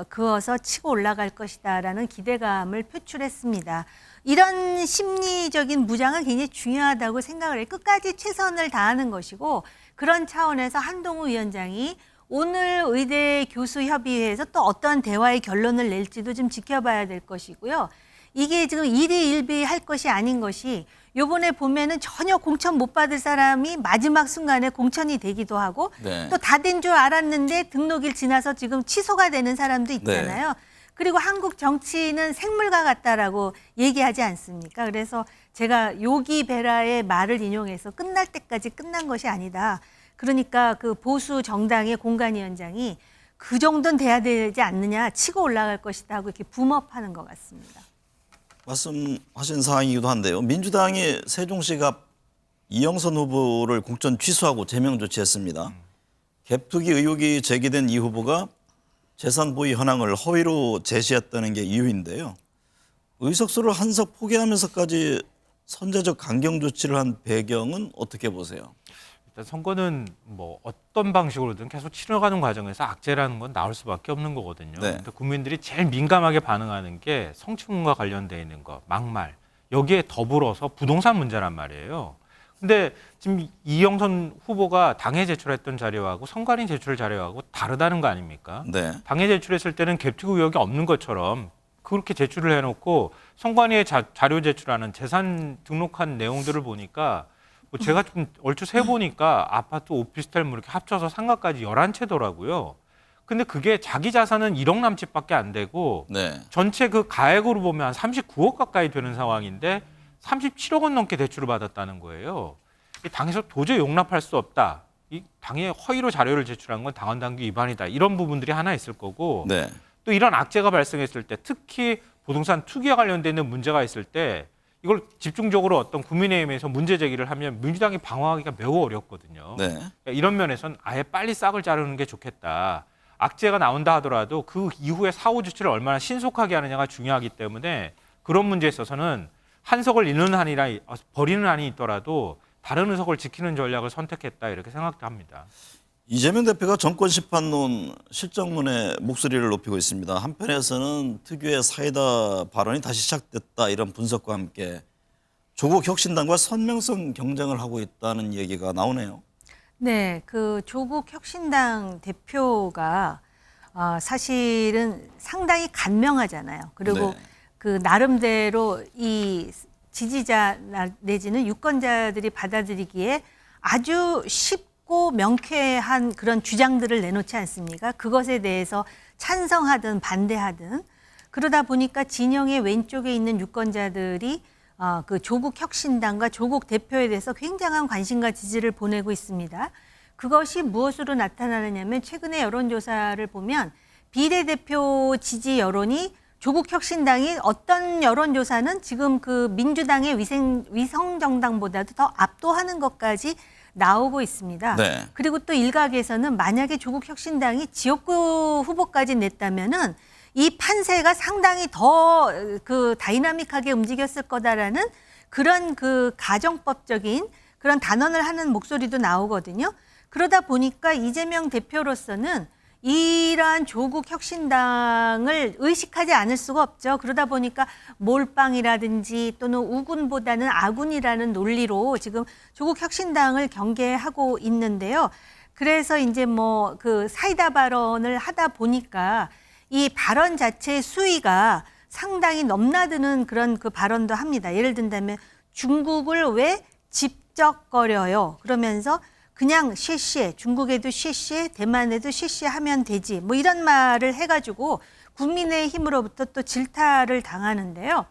그어서 치고 올라갈 것이다라는 기대감을 표출했습니다. 이런 심리적인 무장은 굉장히 중요하다고 생각을 해요. 끝까지 최선을 다하는 것이고 그런 차원에서 한동훈 위원장이 오늘 의대 교수협의회에서 또 어떤 대화의 결론을 낼지도 좀 지켜봐야 될 것이고요. 이게 지금 일희일비할 것이 아닌 것이 요번에 보면은 전혀 공천 못 받을 사람이 마지막 순간에 공천이 되기도 하고 또 다 된 줄 알았는데 등록일 지나서 지금 취소가 되는 사람도 있잖아요. 그리고 한국 정치는 생물과 같다라고 얘기하지 않습니까? 그래서 제가 요기 베라의 말을 인용해서 끝날 때까지 끝난 것이 아니다. 그러니까 그 보수 정당의 공관위원장이 그 정도는 돼야 되지 않느냐, 치고 올라갈 것이다 하고 이렇게 붐업하는 것 같습니다. 말씀하신 사항이기도 한데요. 민주당이 세종시갑 이영선 후보를 공천 취소하고 제명 조치했습니다. 갭투기 의혹이 제기된 이 후보가 재산 보유 현황을 허위로 제시했다는 게 이유인데요. 의석수를 한석 포기하면서까지 선제적 강경 조치를 한 배경은 어떻게 보세요? 일단 선거는 뭐 어떤 방식으로든 계속 치러가는 과정에서 악재라는 건 나올 수밖에 없는 거거든요. 근데 국민들이 제일 민감하게 반응하는 게 성추문과 관련돼 있는 거, 막말. 여기에 더불어서 부동산 문제란 말이에요. 근데 지금 이영선 후보가 당에 제출했던 자료하고 선관위 제출 자료하고 다르다는 거 아닙니까? 당에 제출했을 때는 갭투기 의혹이 없는 것처럼 그렇게 제출을 해놓고 선관위에 자료 제출하는 재산 등록한 내용들을 보니까 뭐 제가 좀 얼추 세보니까 아파트, 오피스텔 뭐 이렇게 합쳐서 상가까지 11채더라고요. 근데 그게 자기 자산은 1억 남짓밖에 안 되고 전체 그 가액으로 보면 한 39억 가까이 되는 상황인데 37억 원 넘게 대출을 받았다는 거예요. 당에서 도저히 용납할 수 없다. 이 당에 허위로 자료를 제출한 건 당헌당규 위반이다. 이런 부분들이 하나 있을 거고 또 이런 악재가 발생했을 때 특히 부동산 투기와 관련되는 문제가 있을 때 이걸 집중적으로 어떤 국민의힘에서 문제 제기를 하면 민주당이 방어하기가 매우 어렵거든요. 그러니까 이런 면에서는 아예 빨리 싹을 자르는 게 좋겠다. 악재가 나온다 하더라도 그 이후에 사후 조치를 얼마나 신속하게 하느냐가 중요하기 때문에 그런 문제에 있어서는 한석을 잃는 한이나 버리는 한이 있더라도 다른 의석을 지키는 전략을 선택했다 이렇게 생각합니다. 이재명 대표가 정권 심판론 실정론에 목소리를 높이고 있습니다. 한편에서는 특유의 사이다 발언이 다시 시작됐다 이런 분석과 함께 조국 혁신당과 선명성 경쟁을 하고 있다는 얘기가 나오네요. 네, 그 조국 혁신당 대표가 사실은 상당히 간명하잖아요. 그리고 그 나름대로 이 지지자 내지는 유권자들이 받아들이기에 아주 쉽고 명쾌한 그런 주장들을 내놓지 않습니까? 그것에 대해서 찬성하든 반대하든 그러다 보니까 진영의 왼쪽에 있는 유권자들이 그 조국 혁신당과 조국 대표에 대해서 굉장한 관심과 지지를 보내고 있습니다. 그것이 무엇으로 나타나느냐면 최근에 여론조사를 보면 비례대표 지지 여론이 조국 혁신당이 어떤 여론조사는 지금 그 민주당의 위성정당보다도 더 압도하는 것까지 나오고 있습니다. 그리고 또 일각에서는 만약에 조국 혁신당이 지역구 후보까지 냈다면은 이 판세가 상당히 더 그 다이나믹하게 움직였을 거다라는 그런 그 가정법적인 그런 단언을 하는 목소리도 나오거든요. 그러다 보니까 이재명 대표로서는 이러한 조국 혁신당을 의식하지 않을 수가 없죠. 그러다 보니까 몰빵이라든지 또는 우군보다는 아군이라는 논리로 지금 조국 혁신당을 경계하고 있는데요. 그래서 이제 뭐 그 사이다 발언을 하다 보니까 이 발언 자체의 수위가 상당히 넘나드는 그런 그 발언도 합니다. 예를 든다면 중국을 왜 집적거려요? 그러면서 그냥 쉐쉐, 중국에도 쉐쉐, 대만에도 쉐쉐 하면 되지. 뭐 이런 말을 해가지고 국민의힘으로부터 또 질타를 당하는데요.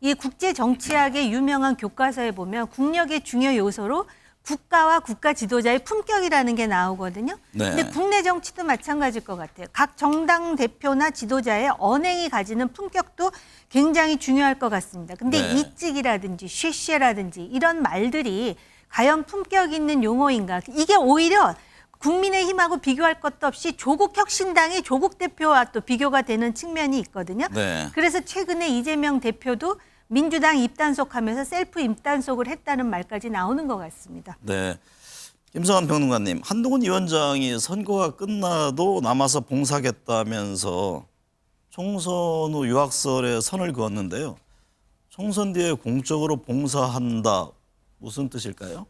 이 국제 정치학의 유명한 교과서에 보면 국력의 중요 요소로 국가와 국가 지도자의 품격이라는 게 나오거든요. 근데 국내 정치도 마찬가지일 것 같아요. 각 정당 대표나 지도자의 언행이 가지는 품격도 굉장히 중요할 것 같습니다. 근데 이찍이라든지 쉐쉐라든지 이런 말들이 과연 품격 있는 용어인가? 이게 오히려 국민의힘하고 비교할 것도 없이 조국 혁신당의 조국 대표와 또 비교가 되는 측면이 있거든요. 네. 그래서 최근에 이재명 대표도 민주당 입단속하면서 셀프 입단속을 했다는 말까지 나오는 것 같습니다. 네. 김성환 평론가님, 한동훈 위원장이 선거가 끝나도 남아서 봉사하겠다면서 총선 후 유학설에 선을 그었는데요. 총선 뒤에 공적으로 봉사한다, 무슨 뜻일까요?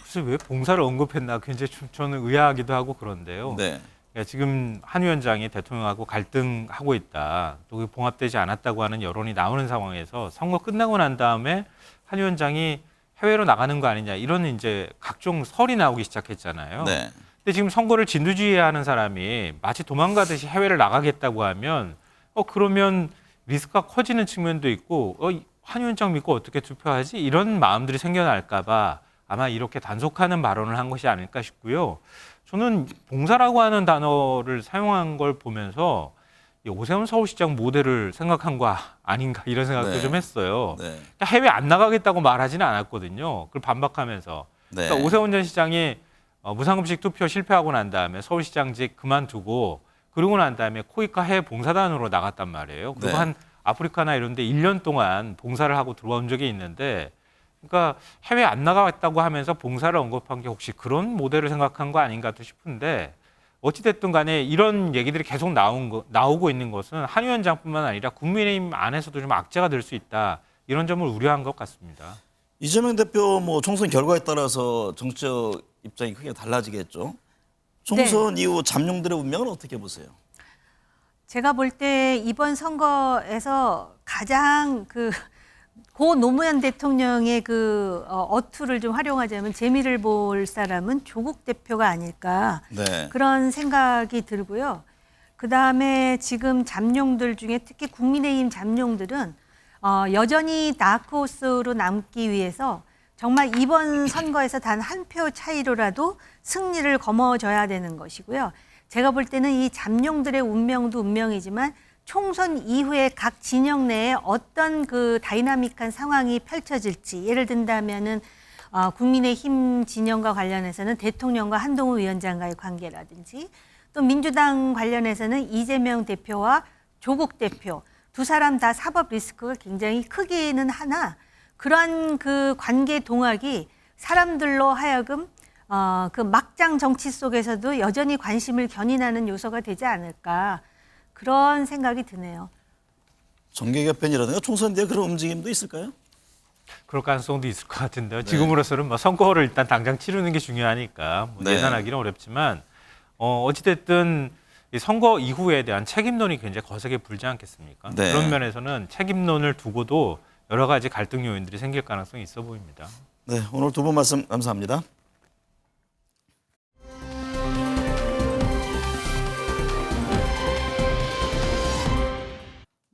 글쎄 왜 봉사를 언급했나 굉장히 저는 의아하기도 하고 그런데요. 네. 그러니까 지금 한 위원장이 대통령하고 갈등하고 있다, 또 봉합되지 않았다고 하는 여론이 나오는 상황에서 선거 끝나고 난 다음에 한 위원장이 해외로 나가는 거 아니냐 이런 이제 각종 설이 나오기 시작했잖아요. 네. 근데 지금 선거를 진두지휘하는 사람이 마치 도망가듯이 해외를 나가겠다고 하면 그러면 리스크가 커지는 측면도 있고 한 위원장 믿고 어떻게 투표하지? 이런 마음들이 생겨날까 봐 아마 이렇게 단속하는 발언을 한 것이 아닐까 싶고요. 저는 봉사라고 하는 단어를 사용한 걸 보면서 이 오세훈 서울시장 모델을 생각한 거 아닌가 이런 생각도 네. 좀 했어요. 네. 그러니까 해외 안 나가겠다고 말하지는 않았거든요. 그걸 반박하면서. 네. 그러니까 오세훈 전 시장이 무상급식 투표 실패하고 난 다음에 서울시장직 그만두고 그러고 난 다음에 코이카 해외 봉사단으로 나갔단 말이에요. 그리고 네. 한 아프리카나 이런 데 1년 동안 봉사를 하고 들어온 적이 있는데, 그러니까 해외 안 나가겠다고 하면서 봉사를 언급한 게 혹시 그런 모델을 생각한 거 아닌가 또 싶은데, 어찌됐든 간에 이런 얘기들이 계속 나오고 있는 것은 한 위원장뿐만 아니라 국민의힘 안에서도 좀 악재가 될 수 있다, 이런 점을 우려한 것 같습니다. 이재명 대표 총선 결과에 따라서 정치적 입장이 크게 달라지겠죠. 총선 이후 잠룡들의 운명은 어떻게 보세요? 제가 볼 때 이번 선거에서 가장 고 노무현 대통령의 어투를 좀 활용하자면 재미를 볼 사람은 조국 대표가 아닐까, 네. 그런 생각이 들고요. 그다음에 지금 잠룡들 중에 특히 국민의힘 잠룡들은 여전히 다크호스로 남기 위해서 정말 이번 선거에서 단 한 표 차이로라도 승리를 거머쥐어야 되는 것이고요. 제가 볼 때는 이 잠룡들의 운명도 운명이지만 총선 이후에 각 진영 내에 어떤 다이나믹한 상황이 펼쳐질지, 예를 든다면은 국민의힘 진영과 관련해서는 대통령과 한동훈 위원장과의 관계라든지, 또 민주당 관련해서는 이재명 대표와 조국 대표 두 사람 다 사법 리스크가 굉장히 크기는 하나, 그러한 관계 동학이 사람들로 하여금 막장 정치 속에서도 여전히 관심을 견인하는 요소가 되지 않을까, 그런 생각이 드네요. 정계 개편이라든가 총선 뒤에 그런 움직임도 있을까요? 그럴 가능성도 있을 것 같은데요. 지금으로서는 선거를 일단 당장 치르는 게 중요하니까 네. 예상하기는 어렵지만, 어찌됐든 이 선거 이후에 대한 책임론이 굉장히 거세게 불지 않겠습니까? 네. 그런 면에서는 책임론을 두고도 여러 가지 갈등 요인들이 생길 가능성이 있어 보입니다. 네, 오늘 두 분 말씀 감사합니다.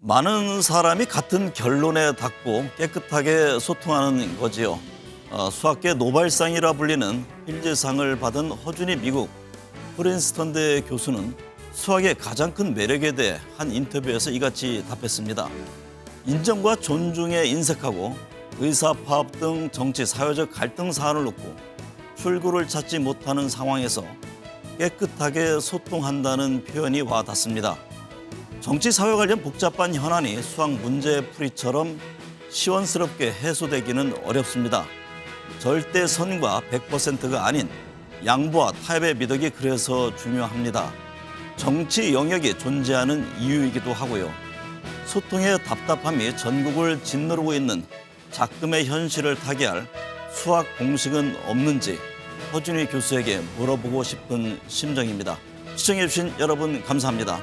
많은 사람이 같은 결론에 닿고 깨끗하게 소통하는 거지요. 수학계 노벨상이라 불리는 필즈상을 받은 허준희 미국 프린스턴대 교수는 수학의 가장 큰 매력에 대해 한 인터뷰에서 이같이 답했습니다. 인정과 존중에 인색하고 의사파업 등 정치, 사회적 갈등 사안을 놓고 출구를 찾지 못하는 상황에서 깨끗하게 소통한다는 표현이 와닿습니다. 정치, 사회 관련 복잡한 현안이 수학 문제풀이처럼 시원스럽게 해소되기는 어렵습니다. 절대 선과 100%가 아닌 양보와 타협의 미덕이 그래서 중요합니다. 정치 영역이 존재하는 이유이기도 하고요. 소통의 답답함이 전국을 짓누르고 있는 작금의 현실을 타개할 수학 공식은 없는지 허준희 교수에게 물어보고 싶은 심정입니다. 시청해주신 여러분 감사합니다.